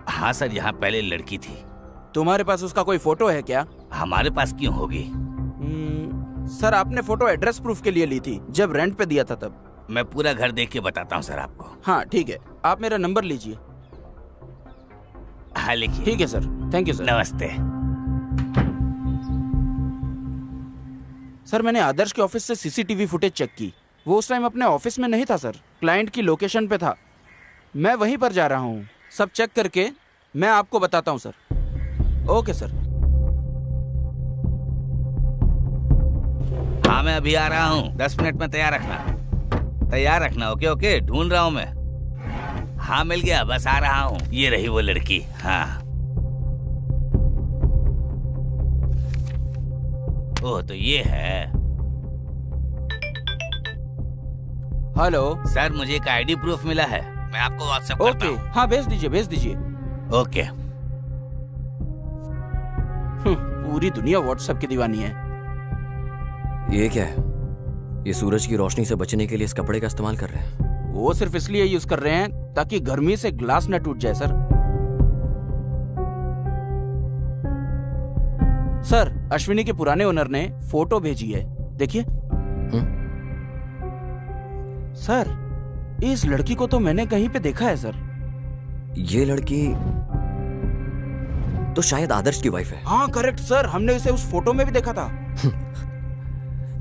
हाँ सर, यहाँ पहले लड़की थी। तुम्हारे पास उसका कोई फोटो है क्या? हमारे पास क्यों होगी? सर आपने फोटो एड्रेस प्रूफ के लिए ली थी, जब रेंट पे दिया था तब। मैं पूरा घर देख के बताता हूँ सर आपको। हाँ ठीक है, आप मेरा नंबर लीजिए। हाँ लिखिए। ठीक है सर, थैंक यू सर। नमस्ते। सर मैंने आदर्श के ऑफिस से सीसीटीवी फुटेज चेक की, वो उस टाइम अपने ऑफिस में नहीं था सर, क्लाइंट की लोकेशन पे था। मैं वहीं पर जा रहा हूँ, सब चेक करके मैं आपको बताता हूँ सर। Okay sir. हाँ मैं अभी आ रहा हूँ, 10 मिनट में तैयार रखना। ओके ओके, ढूंढ रहा हूँ मैं। हाँ मिल गया, बस आ रहा हूँ। ये रही वो लड़की। हाँ। ओह तो ये है। हेलो सर, मुझे एक आईडी प्रूफ मिला है, मैं आपको व्हाट्सएप करता हूँ। हाँ भेज दीजिए। ओके। पूरी दुनिया व्हाट्सएप की दीवानी है। ये क्या है? ये सूरज की रोशनी से बचने के लिए इस कपड़े का इस्तेमाल कर रहे हैं। वो सिर्फ इसलिए यूज कर रहे हैं ताकि गर्मी से ग्लास न टूट जाए सर। सर अश्विनी के पुराने ओनर ने फोटो भेजी है, देखिए। सर इस लड़की को तो मैंने कहीं पे देखा है सर। ये लड़की तो शायद आदर्श की वाइफ है। हाँ करेक्ट सर, हमने इसे उस फोटो में भी देखा था।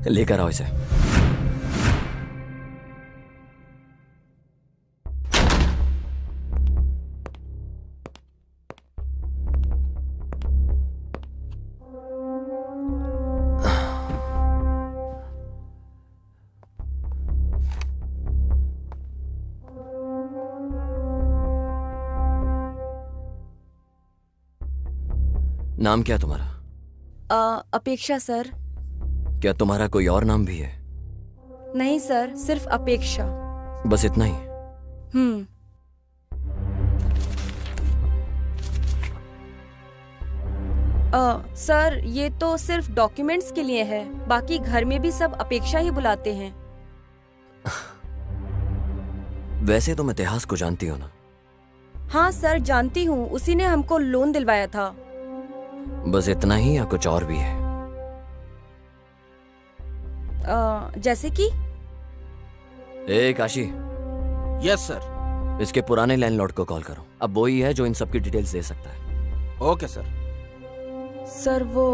लेकर आओ इसे। नाम क्या तुम्हारा? अपेक्षा सर। क्या तुम्हारा कोई और नाम भी है? नहीं सर, सिर्फ अपेक्षा। बस इतना ही? सर ये तो सिर्फ डॉक्यूमेंट्स के लिए है, बाकी घर में भी सब अपेक्षा ही बुलाते हैं। वैसे तुम इतिहास को जानती हो ना? हाँ सर जानती हूँ, उसी ने हमको लोन दिलवाया था। बस इतना ही या कुछ और भी है? जैसे कि? ए काशी। Yes sir. इसके पुराने लैंडलॉर्ड को कॉल करो, अब वो ही है जो इन सब की डिटेल्स दे सकता है। Okay sir. सर वो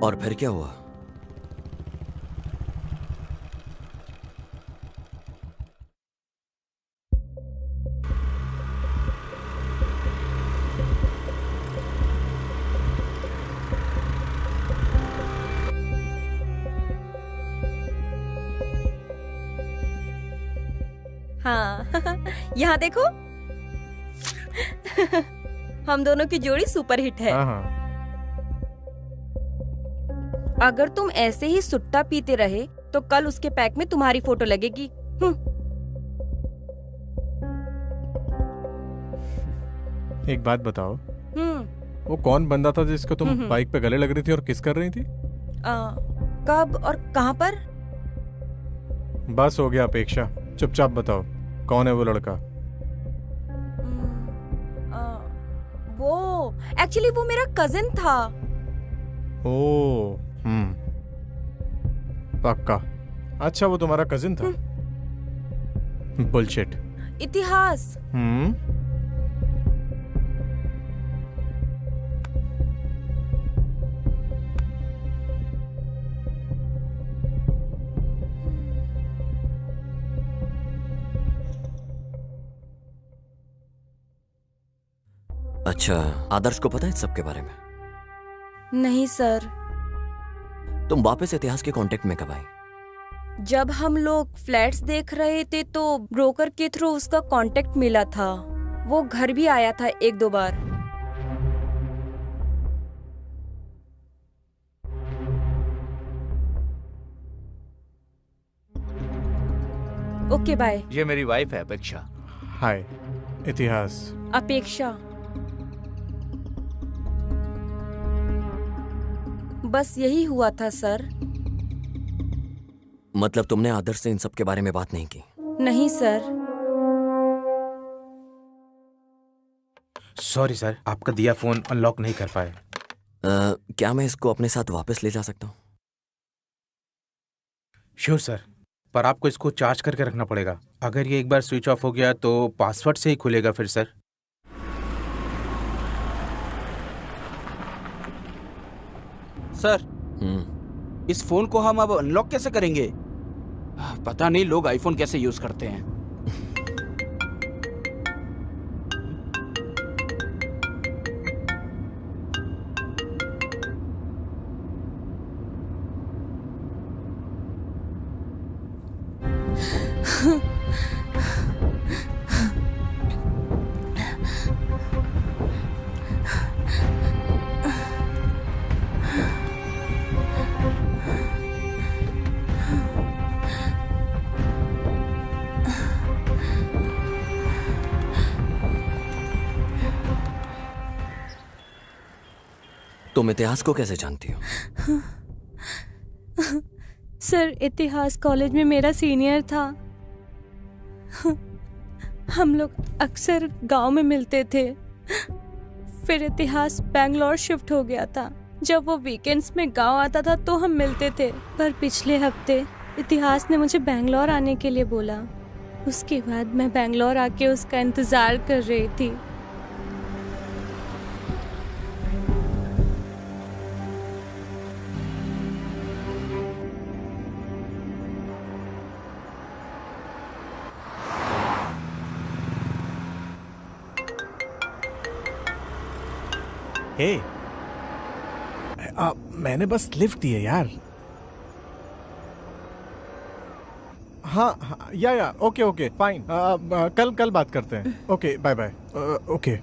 और फिर क्या हुआ? हाँ यहाँ देखो हम दोनों की जोड़ी सुपर हिट है। अगर तुम ऐसे ही सुट्टा पीते रहे तो कल उसके पैक में तुम्हारी फोटो लगेगी। एक बात बताओ, वो कौन बंदा था जिसको तुम बाइक पे गले लग रही थी और किस कर रही थी? कब और कहाँ पर? बस हो गया अपेक्षा, चुपचाप बताओ कौन है वो लड़का? वो एक्चुअली वो मेरा कजिन था। ओ पक्का। अच्छा वो तुम्हारा कजिन था? बुलशिट। इतिहास। अच्छा, आदर्श को पता है सबके बारे में? नहीं सर। तुम वापस इतिहास के कांटेक्ट में कब आई? जब हम लोग फ्लैट्स देख रहे थे तो ब्रोकर के थ्रू उसका कांटेक्ट मिला था। वो घर भी आया था 1-2 बार। Okay bye. ये मेरी वाइफ है अपेक्षा। हाय इतिहास। अपेक्षा। बस यही हुआ था सर। मतलब तुमने आदर्श से इन सब के बारे में बात नहीं की? नहीं सर। सॉरी सर, आपका दिया फोन अनलॉक नहीं कर पाए। क्या मैं इसको अपने साथ वापस ले जा सकता हूँ? श्योर सर, पर आपको इसको चार्ज करके रखना पड़ेगा। अगर ये एक बार स्विच ऑफ हो गया तो पासवर्ड से ही खुलेगा फिर सर। सर इस फोन को हम अब अनलॉक कैसे करेंगे? पता नहीं लोग आईफोन कैसे यूज करते हैं। तुम इतिहास को कैसे जानती हो? सर इतिहास कॉलेज में मेरा सीनियर था। हम लोग अक्सर गांव में मिलते थे। फिर इतिहास बैंगलोर शिफ्ट हो गया था। जब वो वीकेंड्स में गांव आता था तो हम मिलते थे। पर पिछले हफ्ते इतिहास ने मुझे बैंगलोर आने के लिए बोला। उसके बाद मैं बैंगलोर आके उसका इंतजार कर रही थी। हे मैंने बस लिफ्ट दी है यार। हाँ या ओके फाइन। कल बात करते हैं। Okay bye bye. ओके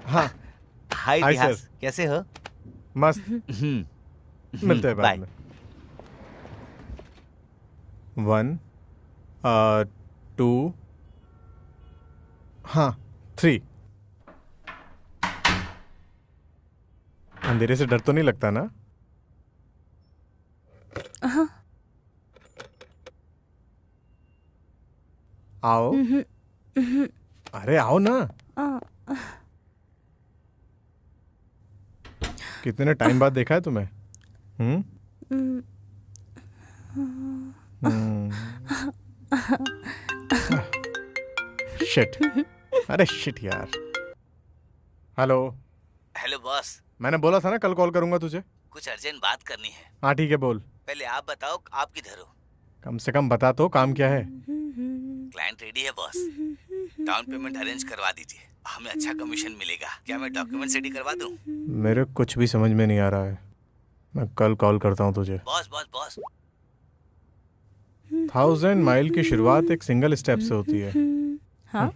हाँ हाय इतिहास, कैसे हो? मस्त। मिलते हैं बाद में। 1 2 हाँ 3। अंधेरे से डर तो नहीं लगता ना? आओ। अरे आओ ना। कितने टाइम बाद देखा है तुम्हें? शिट, अरे शिट यार। हेलो। Hello boss. मैंने बोला था ना कल कॉल करूंगा तुझे। कुछ अर्जेंट बात करनी है। हाँ ठीक है, बोल। पहले आप बताओ आप किधर हो? कम से कम बता तो काम क्या है। क्लाइंट रेडी है बॉस, डाउन पेमेंट अरेंज करवा दीजिए, हमें अच्छा कमीशन मिलेगा। क्या मैं डॉक्यूमेंट रेडी करवा दूं? मेरे कुछ भी समझ में नहीं आ रहा है, मैं कल कॉल करता हूँ तुझे। बॉस बॉस बॉस 1000 माइल की शुरुआत एक सिंगल स्टेप से होती है। हाँ?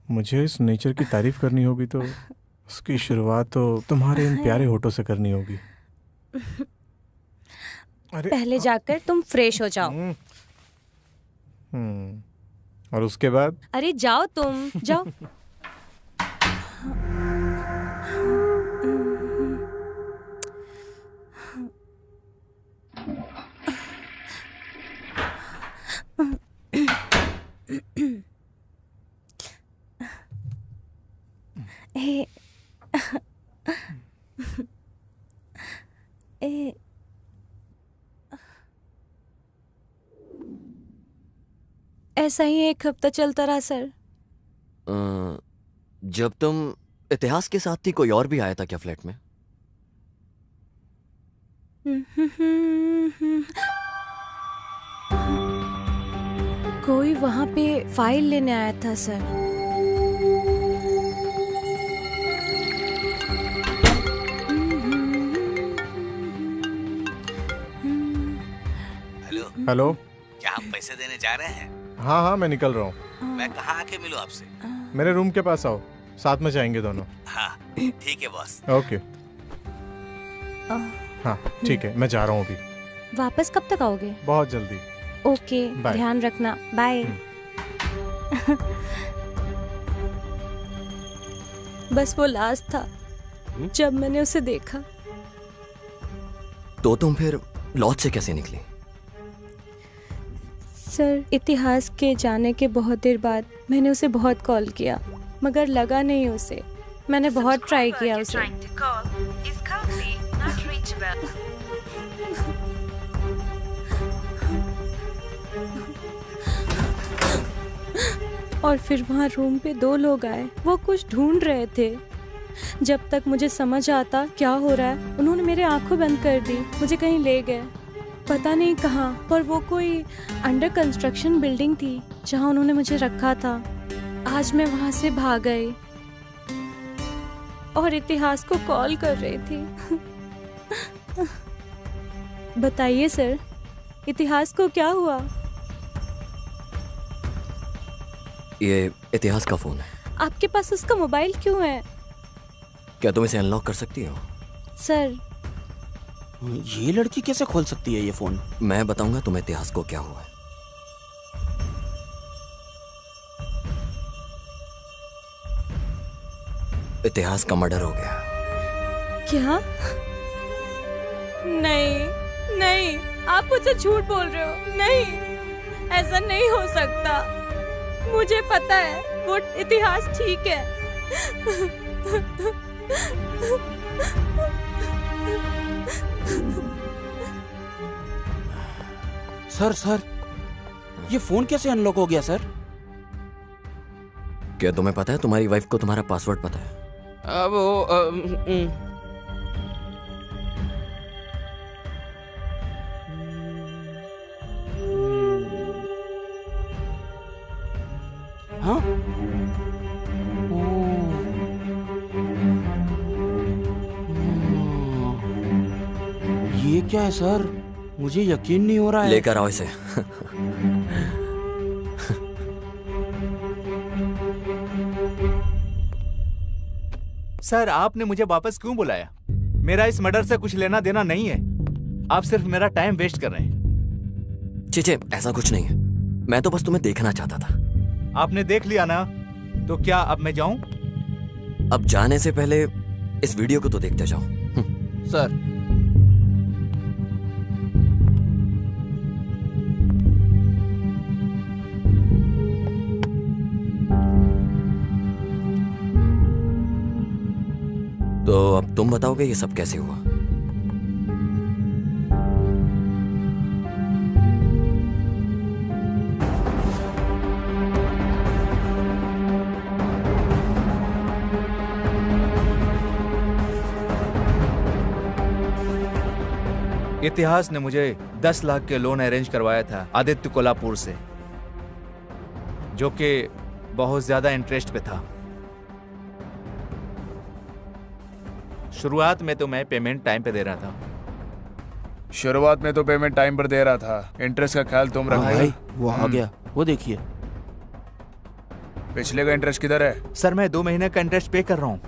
मुझे इस नेचर की तारीफ करनी होगी तो उसकी शुरुआत तो तुम्हारे इन प्यारे होठों से करनी होगी। पहले जाकर तुम फ्रेश हो जाओ। और उसके बाद? अरे जाओ तुम, जाओ। ऐसा ही एक हफ्ता चलता रहा सर। जब तुम इतिहास के साथ थी कोई और भी आया था क्या फ्लैट में? कोई वहाँ पे फाइल लेने आया था सर। Hello hello. क्या आप पैसे देने जा रहे हैं? हाँ हाँ मैं निकल रहा हूँ। मैं कहाँ आके मिलूं आपसे? मेरे रूम के पास आओ, साथ में जाएंगे दोनों। हाँ ठीक है बॉस। ओके। हाँ ठीक है, मैं जा रहा हूँ अभी। वापस कब तक आओगे? बहुत जल्दी। ओके, ध्यान रखना, बाय। बस वो लास्ट था जब मैंने उसे देखा। तो तुम फिर लॉज से कैसे निकली? सर, इतिहास के जाने के बहुत देर बाद मैंने उसे बहुत कॉल किया, मगर लगा नहीं उसे। मैंने बहुत ट्राई किया उसे। और फिर वहाँ रूम पे 2 लोग आए, वो कुछ ढूंढ रहे थे। जब तक मुझे समझ आता क्या हो रहा है, उन्होंने मेरे आंखें बंद कर दी, मुझे कहीं ले गए, पता नहीं कहाँ। पर वो कोई अंडर कंस्ट्रक्शन बिल्डिंग थी जहाँ उन्होंने मुझे रखा था। आज मैं वहाँ से भाग गई और इतिहास को कॉल कर रही थी। बताइए सर, इतिहास को क्या हुआ? ये इतिहास का फोन है। आपके पास उसका मोबाइल क्यों है? क्या तुम इसे अनलॉक कर सकती हो? सर, ये लड़की कैसे खोल सकती है ये फोन? मैं बताऊंगा तुम्हें इतिहास को क्या हुआ है। इतिहास का मर्डर हो गया। क्या? नहीं नहीं, आप मुझसे झूठ बोल रहे हो। नहीं, ऐसा नहीं हो सकता। मुझे पता है वो इतिहास ठीक है। सर, ये फोन कैसे अनलॉक हो गया सर? क्या तुम्हें पता है तुम्हारी वाइफ को तुम्हारा पासवर्ड पता है? अब वो हाँ? ये क्या है सर? मुझे यकीन नहीं हो रहा है। लेकर आओ इसे। सर, आपने मुझे वापस क्यों बुलाया? मेरा इस मर्डर से कुछ लेना देना नहीं है। आप सिर्फ मेरा टाइम वेस्ट कर रहे हैं। चीचे, ऐसा कुछ नहीं है। मैं तो बस तुम्हें देखना चाहता था। आपने देख लिया ना, तो क्या अब मैं जाऊं? अब जाने से पहले इस वीडियो को तो देखते जाओ। सर, तो अब तुम बताओगे ये सब कैसे हुआ? इतिहास ने मुझे 10 लाख के लोन अरेंज करवाया था आदित्य कोल्हापुर से, जो कि बहुत ज्यादा इंटरेस्ट पे था। शुरुआत में तो मैं पेमेंट टाइम पे दे रहा था। शुरुआत में तो पेमेंट टाइम पर दे रहा था, इंटरेस्ट का ख्याल तुम रखो। भाई वो आ गया, वो देखिए। पिछले का इंटरेस्ट किधर है? सर मैं 2 महीने का इंटरेस्ट पे कर रहा हूँ।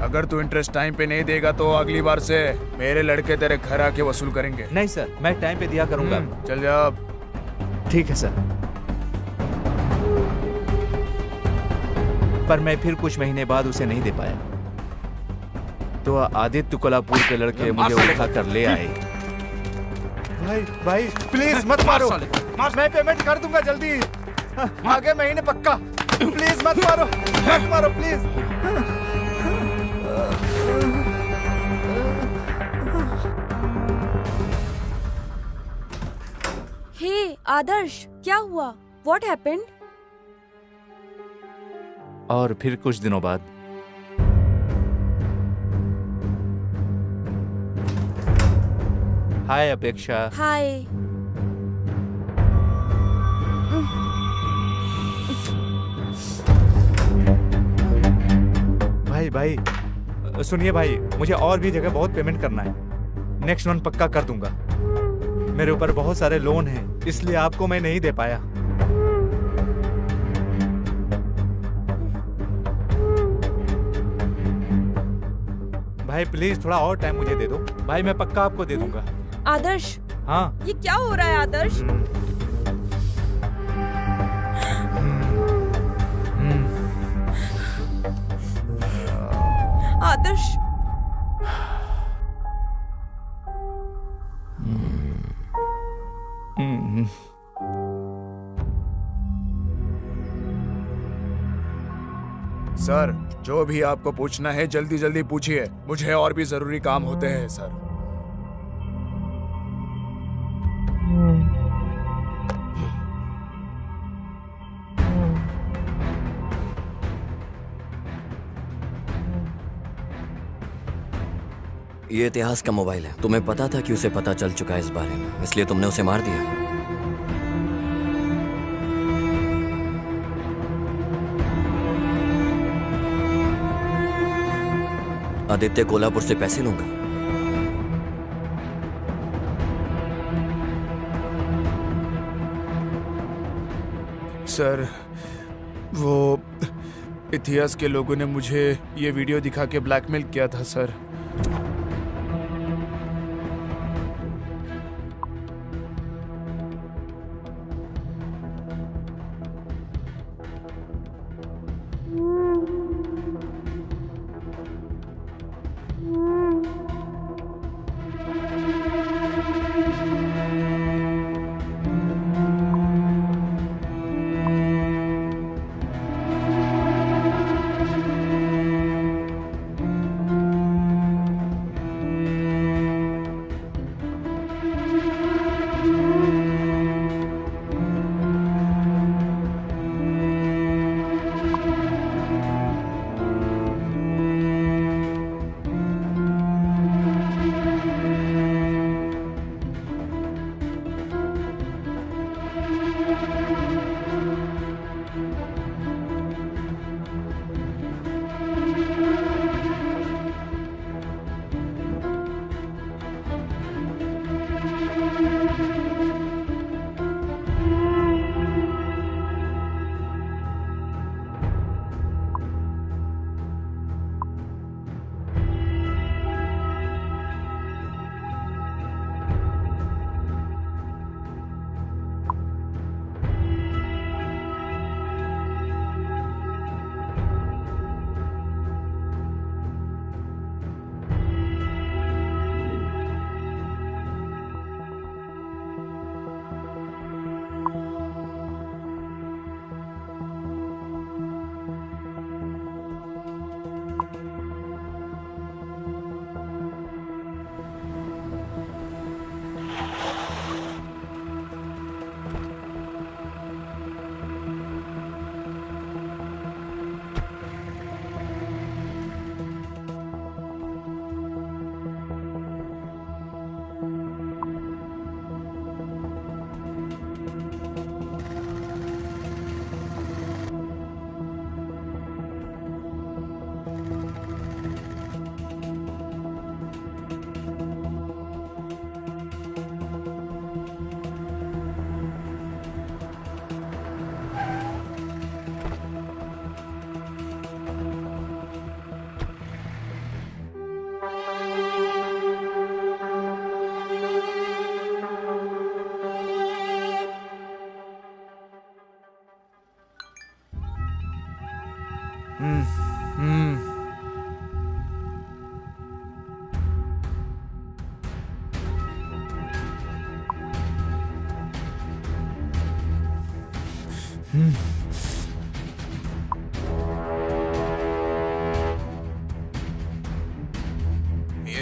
अगर तू इंटरेस्ट टाइम पे नहीं देगा तो अगली बार से मेरे लड़के तेरे घर आके वसूल करेंगे। नहीं सर, मैं टाइम पे दिया करूंगा। चल जा। ठीक है सर। पर मैं फिर कुछ महीने बाद उसे नहीं दे पाया, तो आदित्य कोल्हापुर के लड़के मुझे उठा कर ले आए। भाई प्लीज मत मारो, मैं पेमेंट कर दूंगा जल्दी, आगे महीने पक्का। प्लीज मत मारो प्लीज। हे आदर्श, क्या हुआ? What happened? और फिर कुछ दिनों बाद हाय अपेक्षा। हाय। भाई सुनिए भाई, मुझे और भी जगह बहुत पेमेंट करना है। नेक्स्ट मंथ पक्का कर दूंगा। मेरे ऊपर बहुत सारे लोन हैं, इसलिए आपको मैं नहीं दे पाया। भाई प्लीज थोड़ा और टाइम मुझे दे दो भाई, मैं पक्का आपको दे दूंगा। आदर्श, हाँ ये क्या हो रहा है आदर्श? आदर्श, सर जो भी आपको पूछना है जल्दी जल्दी पूछिए, मुझे और भी जरूरी काम होते हैं सर। ये इतिहास का मोबाइल है। तुम्हें पता था कि उसे पता चल चुका है इस बारे में, इसलिए तुमने उसे मार दिया। आदित्य कोल्हापुर से पैसे लूंगा। सर वो इतिहास के लोगों ने मुझे ये वीडियो दिखा के ब्लैकमेल किया था सर। ये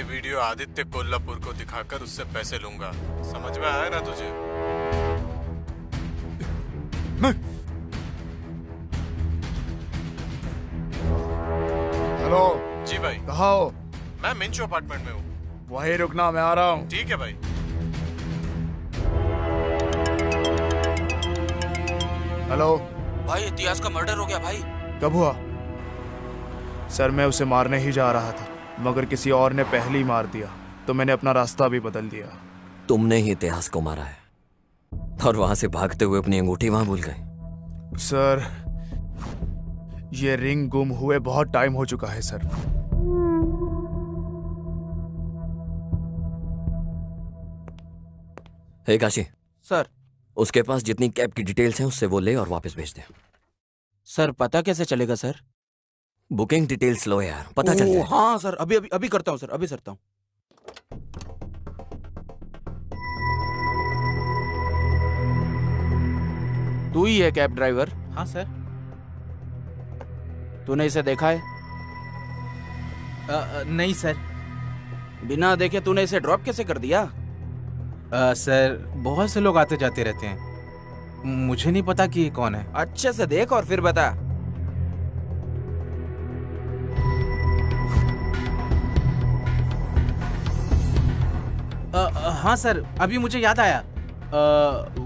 वीडियो आदित्य कोल्हापुर को दिखाकर उससे पैसे लूंगा, समझ में आया ना तुझे? हेलो जी भाई। कहाँ हो? मैं मिंचो अपार्टमेंट में हूँ। वहीं रुकना, मैं आ रहा हूँ। ठीक है भाई। हेलो भाई इतिहास का मर्डर हो गया भाई। कब हुआ? सर मैं उसे मारने ही जा रहा था, मगर किसी और ने पहले ही मार दिया, तो मैंने अपना रास्ता भी बदल दिया। तुमने ही इतिहास को मारा है और वहां से भागते हुए अपनी अंगूठी वहां भूल गए। सर ये रिंग गुम हुए बहुत टाइम हो चुका है सर। हे काशी। सर। उसके पास जितनी कैब की डिटेल्स हैं उससे वो ले और वापस भेज दे। सर पता कैसे चलेगा सर? बुकिंग डिटेल्स लो यार, पता चल जाए। हाँ सर, अभी अभी अभी करता हूँ सर, अभी करता हूँ। तू ही है कैब ड्राइवर? हाँ सर। तूने इसे देखा है? नहीं सर। बिना देखे तूने इसे ड्रॉप कैसे कर दिया? सर बहुत से लोग आते जाते रहते हैं, मुझे नहीं पता कि ये कौन है। अच्छे से देख और फिर बता। हाँ सर, अभी मुझे याद आया।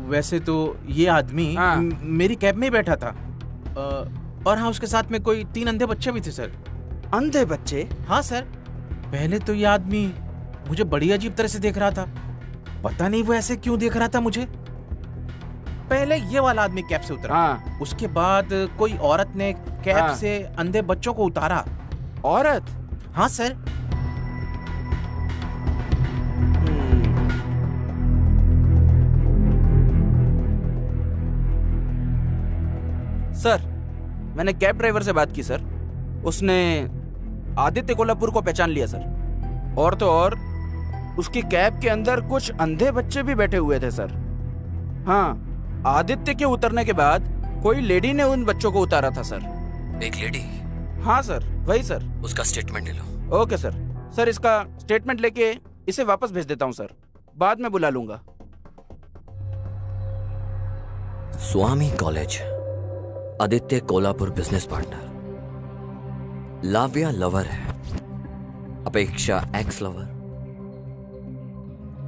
वैसे तो ये आदमी मेरी कैब में ही बैठा था, और हाँ उसके साथ में कोई 3 अंधे बच्चे भी थे सर। अंधे बच्चे? हाँ सर। पहले तो ये आदमी मुझे बड़ी अजीब तरह से देख रहा था, पता नहीं वो ऐसे क्यों देख रहा था मुझे। पहले ये वाला आदमी कैब से उतरा। हाँ। उसके बाद कोई औरत ने कैब से अंधे बच्चों को उतारा। औरत? हाँ सर। सर मैंने कैब ड्राइवर से बात की सर, उसने आदित्य कोल्हापुर को पहचान लिया सर। और तो और उसकी कैब के अंदर कुछ अंधे बच्चे भी बैठे हुए थे सर। हाँ, आदित्य के उतरने के बाद कोई लेडी ने उन बच्चों को उतारा था सर। एक लेडी? हाँ सर, वही सर। उसका स्टेटमेंट ले लो। Okay sir. सर इसका स्टेटमेंट लेके इसे वापस भेज देता हूँ सर, बाद में बुला लूंगा। Swami college, Aditya Kolhapur business partner, Lavya lover है, Apeksha ex lover,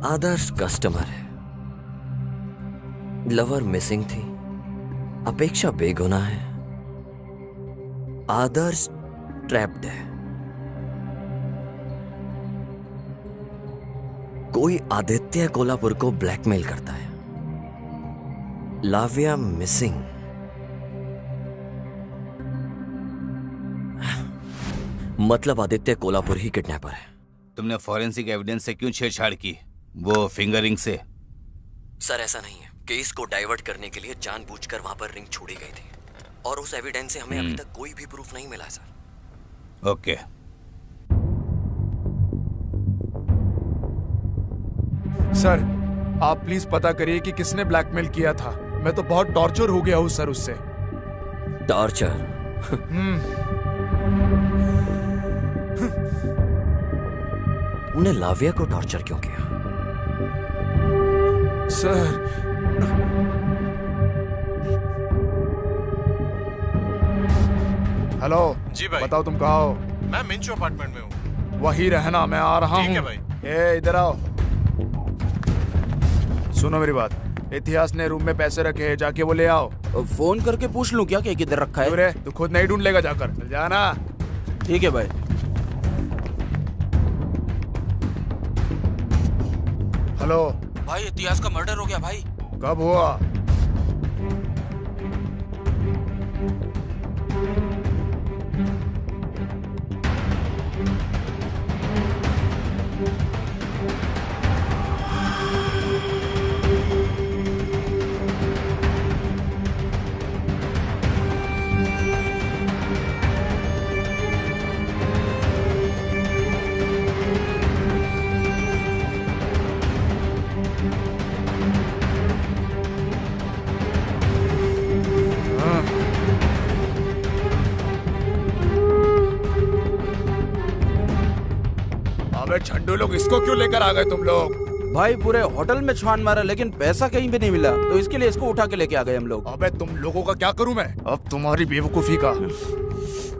Adarsh customer है, लवर मिसिंग थी, अपेक्षा बेगुनाह है, आदर्श ट्रैप्ड है। कोई आदित्य कोल्हापुर को ब्लैकमेल करता है, लाव्या मिसिंग। मतलब आदित्य कोल्हापुर ही किडनैपर है। तुमने फॉरेंसिक एविडेंस से क्यों छेड़छाड़ की? वो फिंगरिंग से? सर ऐसा नहीं है, केस को डाइवर्ट करने के लिए जानबूझकर वहां पर रिंग छोड़ी गई थी, और उस एविडेंस से हमें अभी तक कोई भी प्रूफ नहीं मिला सर। ओके। सर आप प्लीज पता करिए कि किसने ब्लैकमेल किया था। मैं तो बहुत टॉर्चर हो गया हूँ सर उससे। टॉर्चर? तुमने लाव्या को टॉर्चर क्यों किया? सर हेलो जी भाई। बताओ तुम कहाँ हो? मैं मिंचो अपार्टमेंट में हूँ। वही रहना, मैं आ रहा हूँ। ठीक है भाई। ए इधर आओ, सुनो मेरी बात। इतिहास ने रूम में पैसे रखे हैं, जाके वो ले आओ। फोन करके पूछ लूं क्या कि किधर रखा है? अरे तू खुद नहीं ढूंढ लेगा, जाकर चल जाना। ठीक है भाई। हेलो भाई इतिहास का मर्डर हो गया भाई। कब हुआ? अबे झंडू लोग, इसको क्यों लेकर आ गए तुम लोग? भाई पूरे होटल में छान मारा लेकिन पैसा कहीं भी नहीं मिला, तो इसके लिए इसको उठा के लेके आ गए हम लोग। अबे तुम लोगों का क्या करूं मैं? अब तुम्हारी बेवकूफी का।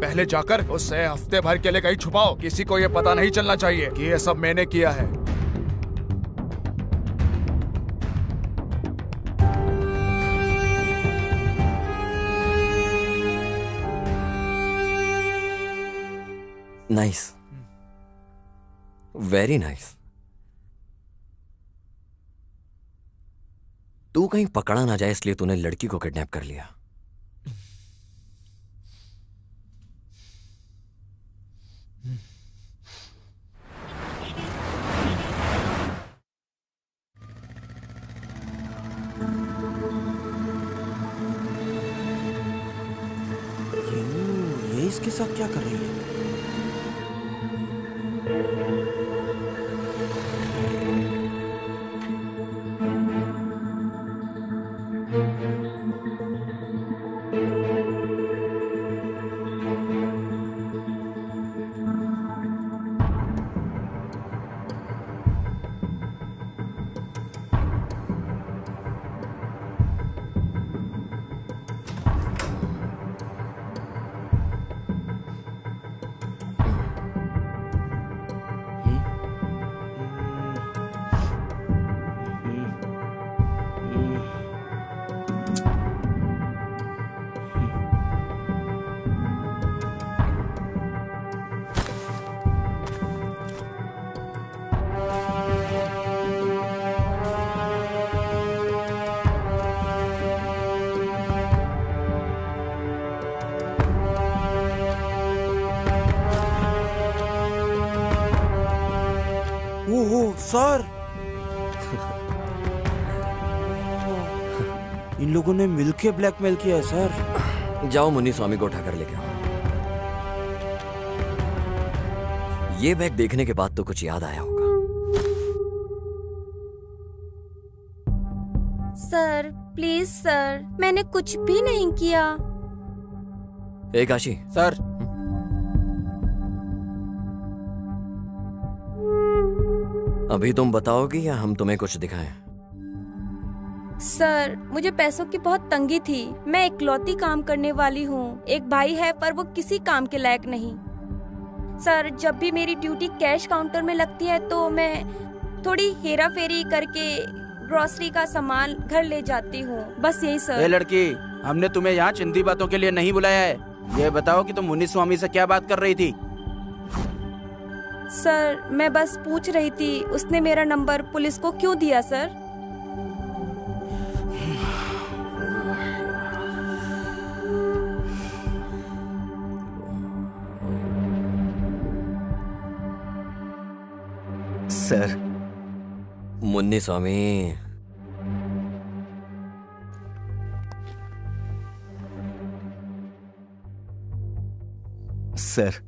पहले जाकर उसे हफ्ते भर के लिए कहीं छुपाओ, किसी को ये पता नहीं चलना चाहिए कि ये सब मैंने किया है। Nice, very nice. तू कहीं पकड़ा ना जाए इसलिए तूने लड़की को किडनैप कर लिया। ये इसके साथ क्या कर रही है? ओहो सर, इन लोगों ने मिलके ब्लैकमेल किया है सर। जाओ मुन्नी स्वामी को उठाकर लेके आओ। ये बैग देखने के बाद तो कुछ याद आया होगा। सर प्लीज सर, मैंने कुछ भी नहीं किया। ए काशी। सर अभी तुम बताओगी या हम तुम्हें कुछ दिखाएं? सर मुझे पैसों की बहुत तंगी थी। मैं इकलौती काम करने वाली हूँ। एक भाई है पर वो किसी काम के लायक नहीं। सर जब भी मेरी ड्यूटी कैश काउंटर में लगती है तो मैं थोड़ी हेरा फेरी करके ग्रोसरी का सामान घर ले जाती हूँ, बस यही सर। ए लड़की, हमने तुम्हें यहाँ चिंदी बातों के लिए नहीं बुलाया है। ये बताओ कि तुम मुन्नी स्वामी से क्या बात कर रही थी? सर मैं बस पूछ रही थी उसने मेरा नंबर पुलिस को क्यों दिया सर? सर मुन्नी स्वामी, सर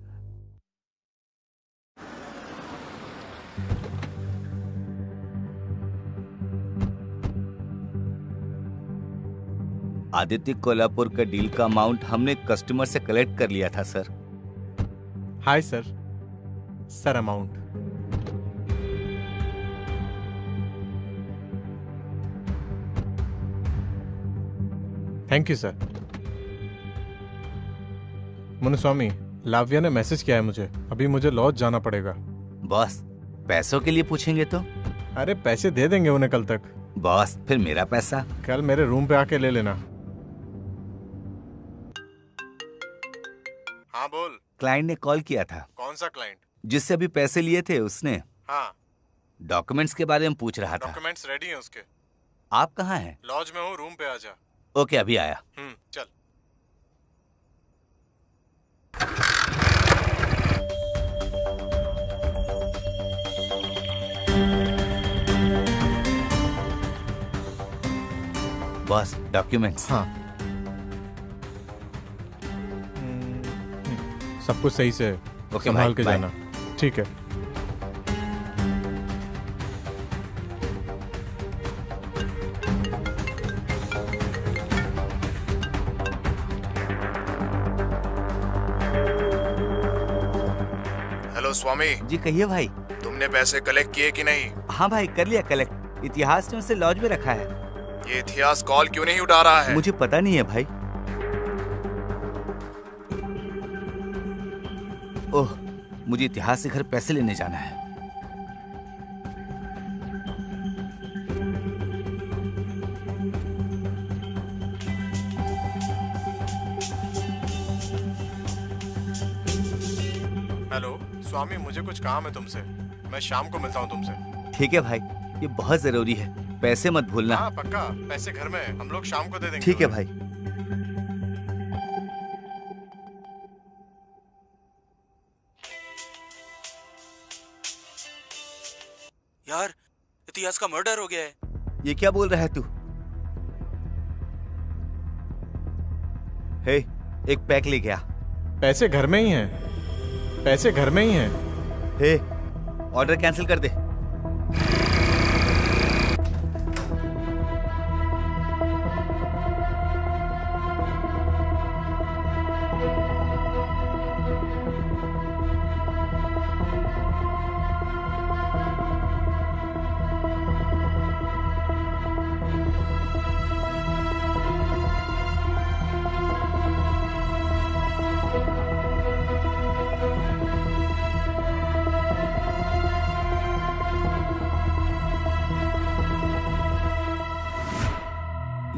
आदित्य कोल्हापुर का डील का अमाउंट हमने कस्टमर से कलेक्ट कर लिया था sir. Hi sir. Sir amount. Thank you sir. Munnuswamy, Lavya ने मैसेज किया है मुझे, अभी मुझे लॉज जाना पड़ेगा। बॉस पैसों के लिए पूछेंगे तो? अरे पैसे दे देंगे उन्हें कल तक। बॉस फिर मेरा पैसा? कल मेरे रूम पे आके ले लेना। हाँ बोल। क्लाइंट ने कॉल किया था। कौन सा क्लाइंट? जिससे अभी पैसे लिए थे उसने। हाँ। डॉक्यूमेंट्स के बारे में पूछ रहा था। डॉक्यूमेंट्स रेडी हैं उसके। आप कहाँ हैं? लॉज में हूँ, रूम पे आ जा। ओके अभी आया। चल। Boss documents. हाँ सब कुछ सही से संभाल के जाना। ठीक है। हेलो स्वामी जी कहिए भाई। तुम तुमने पैसे कलेक्ट किए कि नहीं? हाँ भाई, कर लिया कलेक्ट। इतिहास ने उसे लॉज में रखा है। ये इतिहास कॉल क्यों नहीं उठा रहा है? मुझे पता नहीं है भाई। ओह, मुझे इतिहास से घर पैसे लेने जाना है। हेलो स्वामी, मुझे कुछ काम है तुमसे। मैं शाम को मिलता हूँ तुमसे। ठीक है भाई, ये बहुत जरूरी है। पैसे मत भूलना। हाँ पक्का, पैसे घर में हम लोग शाम को दे देंगे। ठीक है भाई। यार, इतिहास का मर्डर हो गया है। ये क्या बोल रहा है तू? हे, एक पैक ले गया। पैसे घर में ही हैं। पैसे घर में ही हैं। हे, ऑर्डर कैंसिल कर दे।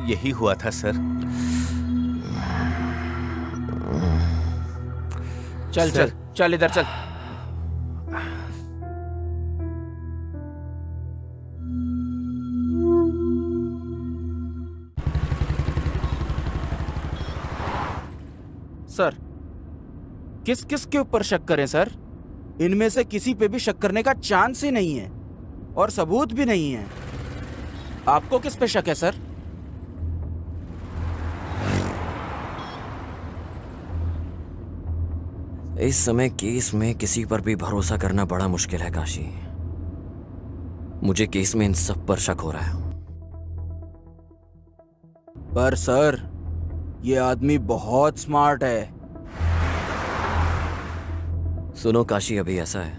यही हुआ था सर। चल चल चल, इधर चल। सर, किस किस के ऊपर शक करें सर? इनमें से किसी पे भी शक करने का चांस ही नहीं है और सबूत भी नहीं है। आपको किस पे शक है सर? इस समय केस में किसी पर भी भरोसा करना बड़ा मुश्किल है काशी। मुझे केस में इन सब पर शक हो रहा है। पर सर, ये आदमी बहुत स्मार्ट है। सुनो काशी, अभी ऐसा है,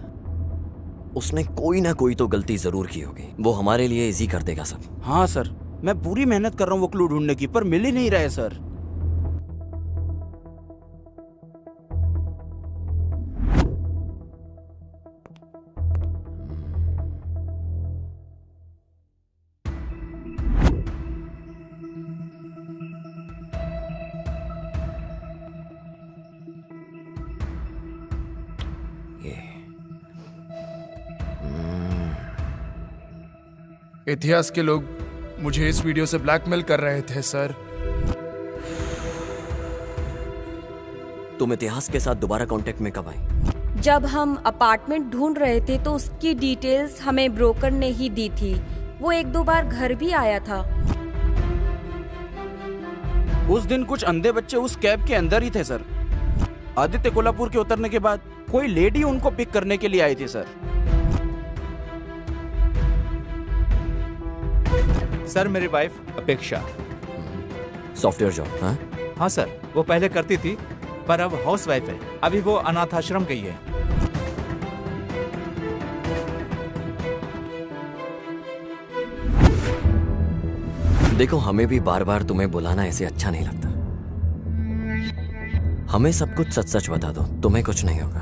उसने कोई ना कोई तो गलती जरूर की होगी। वो हमारे लिए इजी कर देगा सब। हाँ सर, मैं पूरी मेहनत कर रहा हूँ वो क्लू ढूंढने की, पर मिल ही नहीं रहा है सर। इतिहास के लोग मुझे इस वीडियो से ब्लैकमेल कर रहे थे सर। तुम इतिहास के साथ दोबारा कांटेक्ट में कब आई? जब हम अपार्टमेंट ढूंढ रहे थे तो उसकी डिटेल्स हमें ब्रोकर ने ही दी थी। वो एक दो बार घर भी आया था। उस दिन कुछ अंधे बच्चे उस कैब के अंदर ही थे सर। आदित्य कोल्हापुर के उतरने के बाद कोई लेडी उनको पिक करने के लिए आई थी सर। सर, मेरी वाइफ अपेक्षा सॉफ्टवेयर जॉब। हाँ हाँ सर, वो पहले करती थी पर अब हाउस वाइफ है। अभी वो अनाथ आश्रम गई है। देखो, हमें भी बार बार तुम्हें बुलाना ऐसे अच्छा नहीं लगता। हमें सब कुछ सच सच बता दो, तुम्हें कुछ नहीं होगा।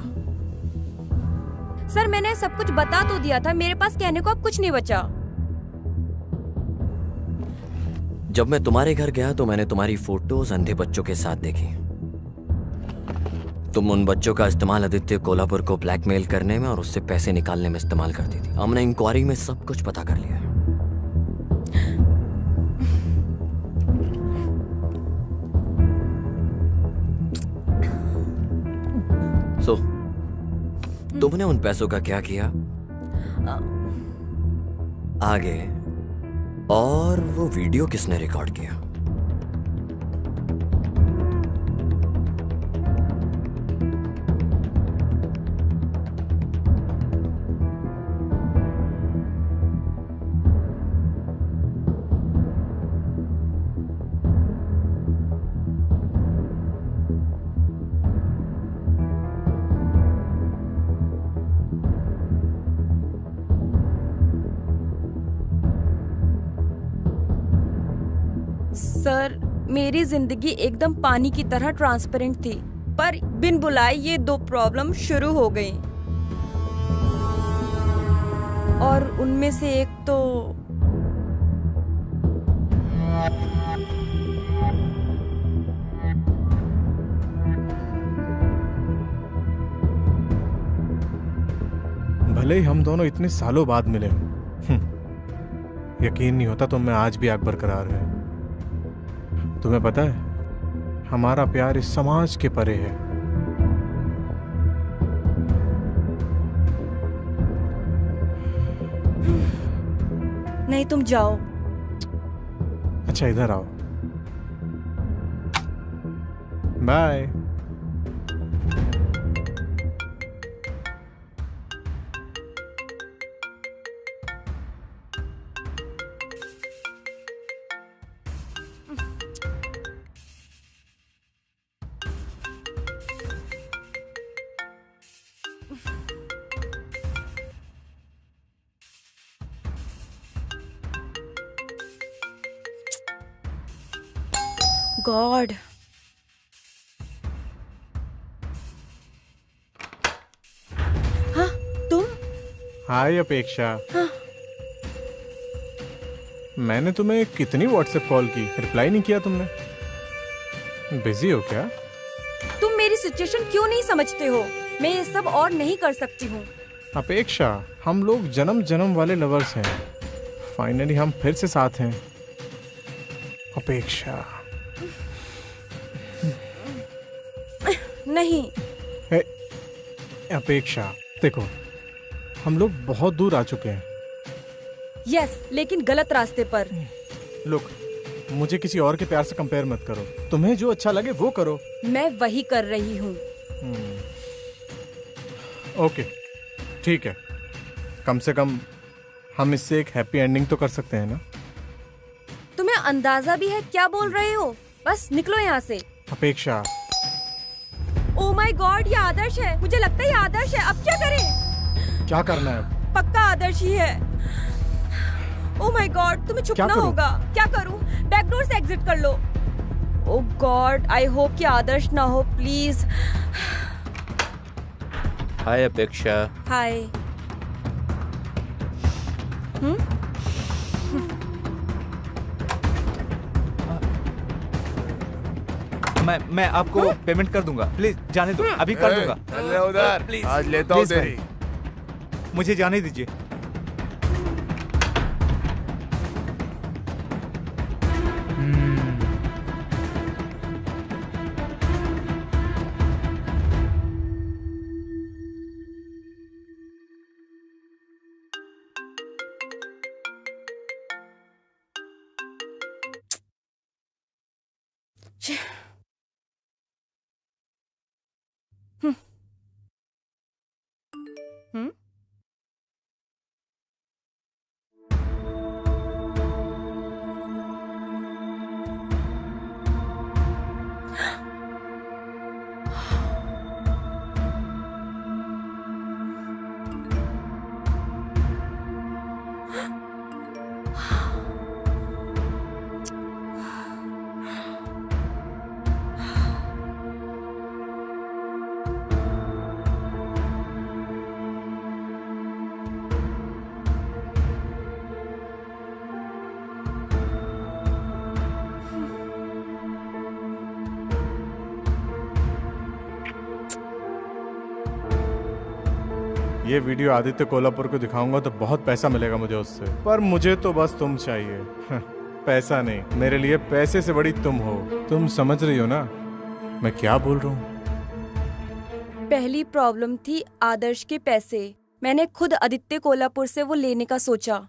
सर, मैंने सब कुछ बता तो दिया था। मेरे पास कहने को अब कुछ नहीं बचा। जब मैं तुम्हारे घर गया तो मैंने तुम्हारी फोटोज अंधे बच्चों के साथ देखी। तुम उन बच्चों का इस्तेमाल आदित्य कोल्हापुर को ब्लैकमेल करने में और उससे पैसे निकालने में इस्तेमाल करती थी। हमने इंक्वायरी में सब कुछ पता कर लिया है। सो, तुमने उन पैसों का क्या किया आगे, और वो वीडियो किसने रिकॉर्ड किया? सर, मेरी जिंदगी एकदम पानी की तरह ट्रांसपेरेंट थी, पर बिन बुलाए ये 2 प्रॉब्लम शुरू हो गई। और उनमें से एक तो भले ही हम दोनों इतने सालों बाद मिले हों, यकीन नहीं होता तो मैं आज भी आग बरकरार है। तुम्हें पता है, हमारा प्यार इस समाज के परे है। नहीं, तुम जाओ। अच्छा, इधर आओ। बाय। गॉड। हाँ, तुम? हाय अपेक्षा। हाँ। मैंने तुम्हें कितनी व्हाट्सएप कॉल की, रिप्लाई नहीं किया तुमने। बिजी हो क्या? तुम मेरी सिचुएशन क्यों नहीं समझते हो? मैं ये सब और नहीं कर सकती हूँ। अपेक्षा, हम लोग जन्म जन्म वाले लवर्स हैं। फाइनली हम फिर से साथ हैं। अपेक्षा। नहीं। अपेक्षा, देखो, हम लोग बहुत दूर आ चुके हैं। यस, लेकिन गलत रास्ते पर। लुक, मुझे किसी और के प्यार से कंपेयर मत करो। तुम्हें जो अच्छा लगे वो करो। मैं वही कर रही हूँ। ओके, ठीक है। कम से कम हम इससे एक हैप्पी एंडिंग तो कर सकते हैं ना? तुम्हें अंदाजा भी है क्या बोल रहे हो? बस निकलो यहाँ से। अपेक्षा। ओह माय गॉड, ये आदर्श है। मुझे लगता है ये आदर्श है। अब क्या करें? क्या करना है? पक्का आदर्श ही है। ओह माय गॉड, तुम्हें छुपना होगा। क्या करूं? बैकडोर से एग्जिट कर लो। ओह गॉड, आई होप कि आदर्श ना हो, प्लीज। हाय अपेक्षा। हाय। मैं आपको पेमेंट कर दूंगा। प्लीज जाने दो, अभी कर दूंगा। चल उधर, प्लीज आज लेता हूँ तेरी। मुझे जाने दीजिए। ये वीडियो आदित्य कोल्हापुर को दिखाऊंगा तो बहुत पैसा मिलेगा मुझे उससे, पर मुझे तो बस तुम चाहिए। पैसा नहीं, मेरे लिए पैसे से बड़ी तुम हो। तुम समझ रही हो ना मैं क्या बोल रहा हूँ? पहली प्रॉब्लम थी आदर्श के पैसे। मैंने खुद आदित्य कोल्हापुर से वो लेने का सोचा।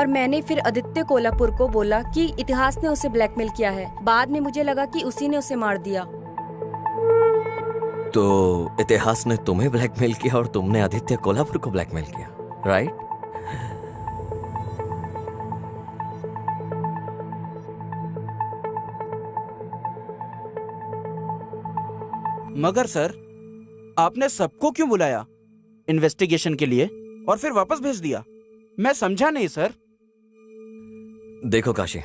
और मैंने फिर आदित्य कोल्हापुर को बोला कि इतिहास ने उसे ब्लैकमेल किया है। बाद में मुझे लगा कि उसी ने उसे मार दिया। तो इतिहास ने तुम्हें ब्लैकमेल किया और तुमने आदित्य कोल्हापुर को ब्लैकमेल किया, राइट? मगर सर, आपने सबको क्यों बुलाया इन्वेस्टिगेशन के लिए और फिर वापस भेज दिया? मैं समझा नहीं सर। देखो काशी,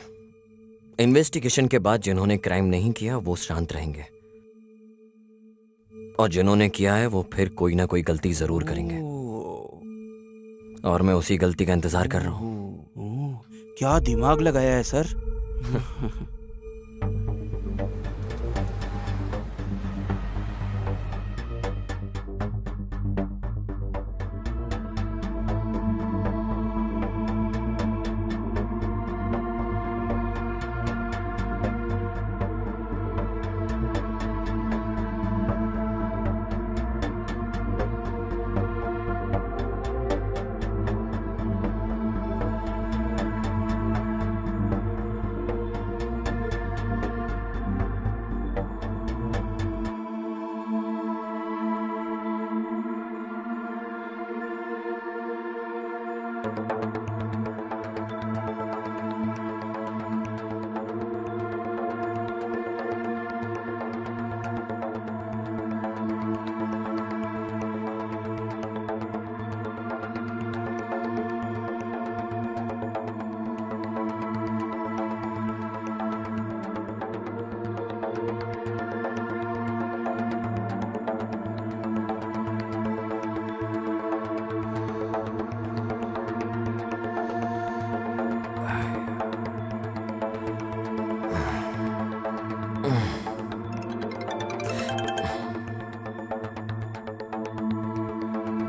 इन्वेस्टिगेशन के बाद जिन्होंने क्राइम नहीं किया वो शांत रहेंगे, और जिन्होंने किया है वो फिर कोई ना कोई गलती जरूर करेंगे, और मैं उसी गलती का इंतजार कर रहा हूं। क्या दिमाग लगाया है सर।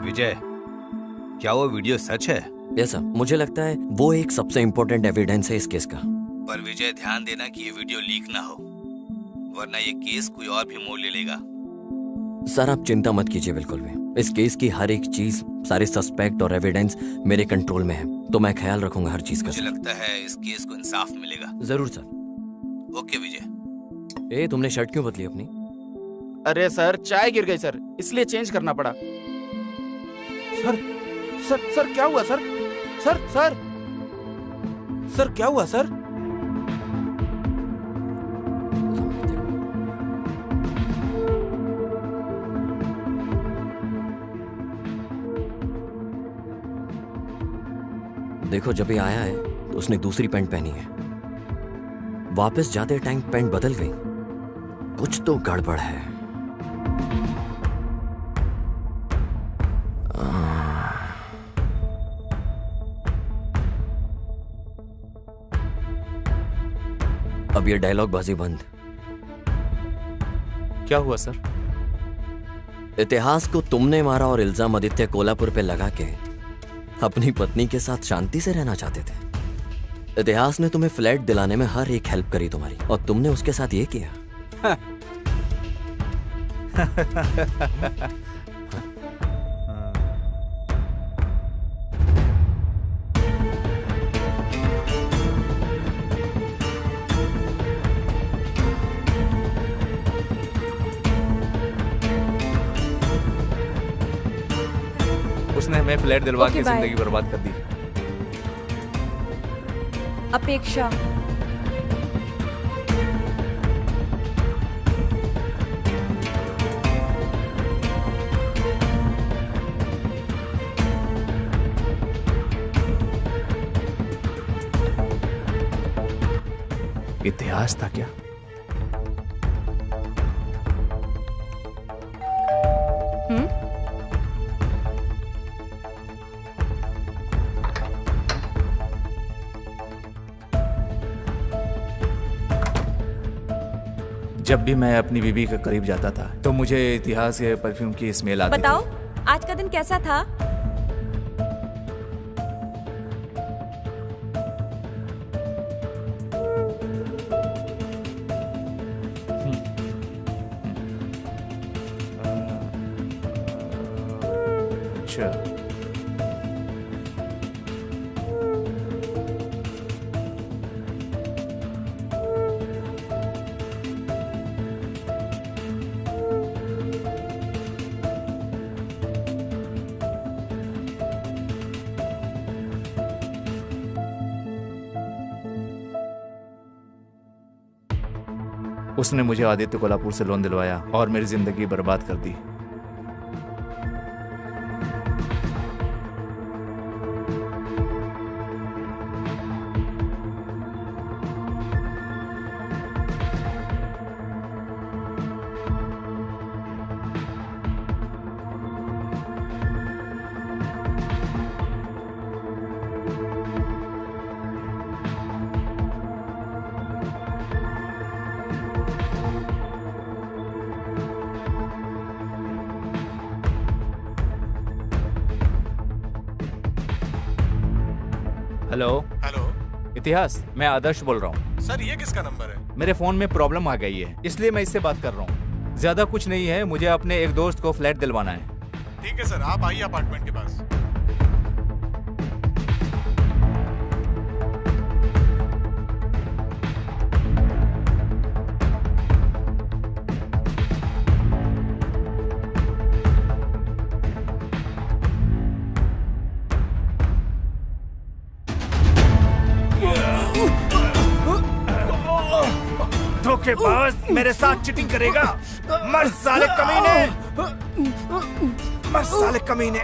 विजय, क्या वो वीडियो सच है? यस सर, मुझे लगता है वो एक सबसे इम्पोर्टेंट एविडेंस है इस केस का। पर विजय, ध्यान देना कि ये वीडियो लीक ना हो, वरना ये केस कोई और भी मोड़ ले लेगा। सर आप चिंता मत कीजिए बिल्कुल भी। इस केस की हर एक चीज, सारे सस्पेक्ट और एविडेंस मेरे कंट्रोल में है, तो मैं ख्याल रखूंगा हर चीज का। मुझे लगता है इस केस को इंसाफ मिलेगा। जरूर सर। ओके विजय। तुमने शर्ट क्यों बदली अपनी? अरे सर, चाय गिर गई सर, इसलिए चेंज करना पड़ा। सर सर सर क्या हुआ सर? सर सर सर क्या हुआ सर? देखो, जब ये आया है तो उसने दूसरी पैंट पहनी है। वापस जाते टाइम पैंट बदल गई। कुछ तो गड़बड़ है। अब ये डायलॉग बाजी बंद। क्या हुआ सर? इतिहास को तुमने मारा और इल्जाम आदित्य कोल्हापुर पे लगा के अपनी पत्नी के साथ शांति से रहना चाहते थे। इतिहास ने तुम्हें फ्लैट दिलाने में हर एक हेल्प करी तुम्हारी, और तुमने उसके साथ ये किया। उसने हमें फ्लैट दिलवा Okay, के bye. जिंदगी बर्बाद कर दी। अपेक्षा, इतिहास था क्या? जब भी मैं अपनी बीवी के करीब जाता था तो मुझे इतिहास के परफ्यूम की स्मेल आती बताओ आज का दिन कैसा था? थी। अच्छा, उसने मुझे आदित्य कोल्हापुर से लोन दिलवाया और मेरी जिंदगी बर्बाद कर दी। हेलो हेलो इतिहास, मैं आदर्श बोल रहा हूँ। सर, ये किसका नंबर है? मेरे फोन में प्रॉब्लम आ गई है, इसलिए मैं इससे बात कर रहा हूँ। ज्यादा कुछ नहीं है, मुझे अपने एक दोस्त को फ्लैट दिलवाना है। ठीक है सर, आप आइए अपार्टमेंट के पास। धोखेबाज, मेरे साथ चीटिंग करेगा? मर साले कमीने, मर साले कमीने।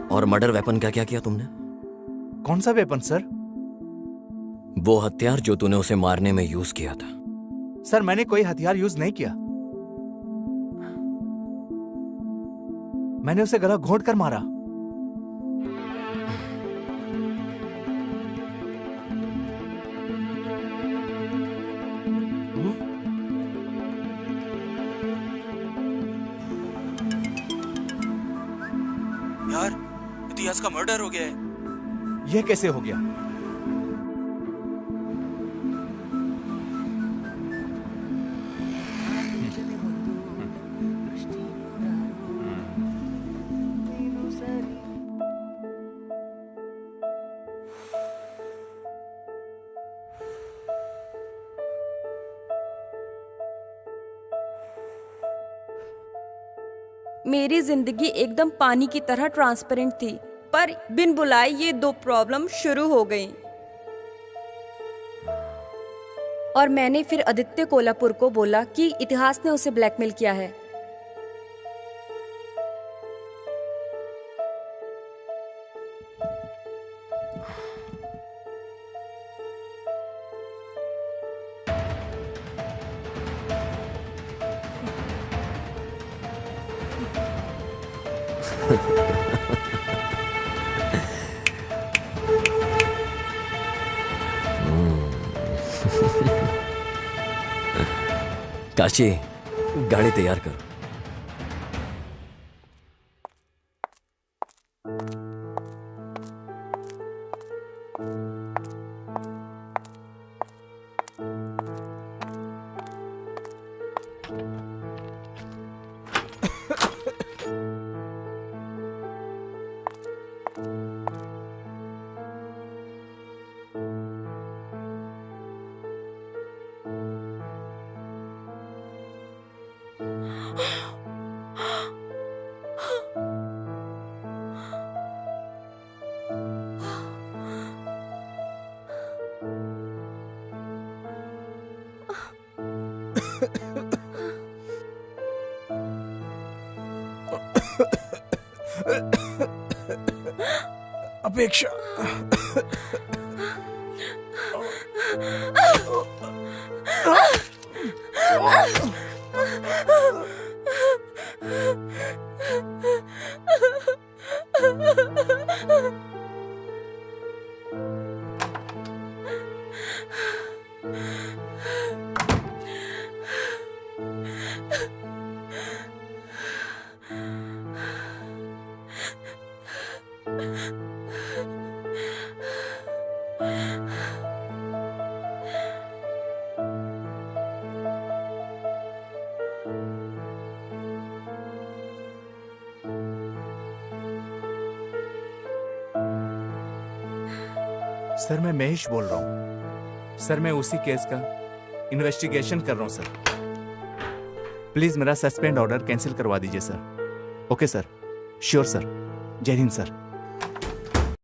और मर्डर वेपन का क्या किया तुमने? कौन सा वेपन सर? वो हथियार जो तूने उसे मारने में यूज किया था। सर, मैंने कोई हथियार यूज नहीं किया। मैंने उसे गला घोंट कर मारा। यार, इतिहास का मर्डर हो गया है। यह कैसे हो गया? मेरी जिंदगी एकदम पानी की तरह ट्रांसपेरेंट थी, पर बिन बुलाए ये दो प्रॉब्लम शुरू हो गई। और मैंने फिर आदित्य कोल्हापुर को बोला कि इतिहास ने उसे ब्लैकमेल किया है। काशी, गाड़ी तैयार करो। अपेक्षा, सर मैं महेश बोल रहा हूँ। सर मैं उसी केस का इन्वेस्टिगेशन कर रहा हूँ सर। प्लीज मेरा सस्पेंड ऑर्डर कैंसिल करवा दीजिए sir. Okay sir, sure sir. जय हिंद सर।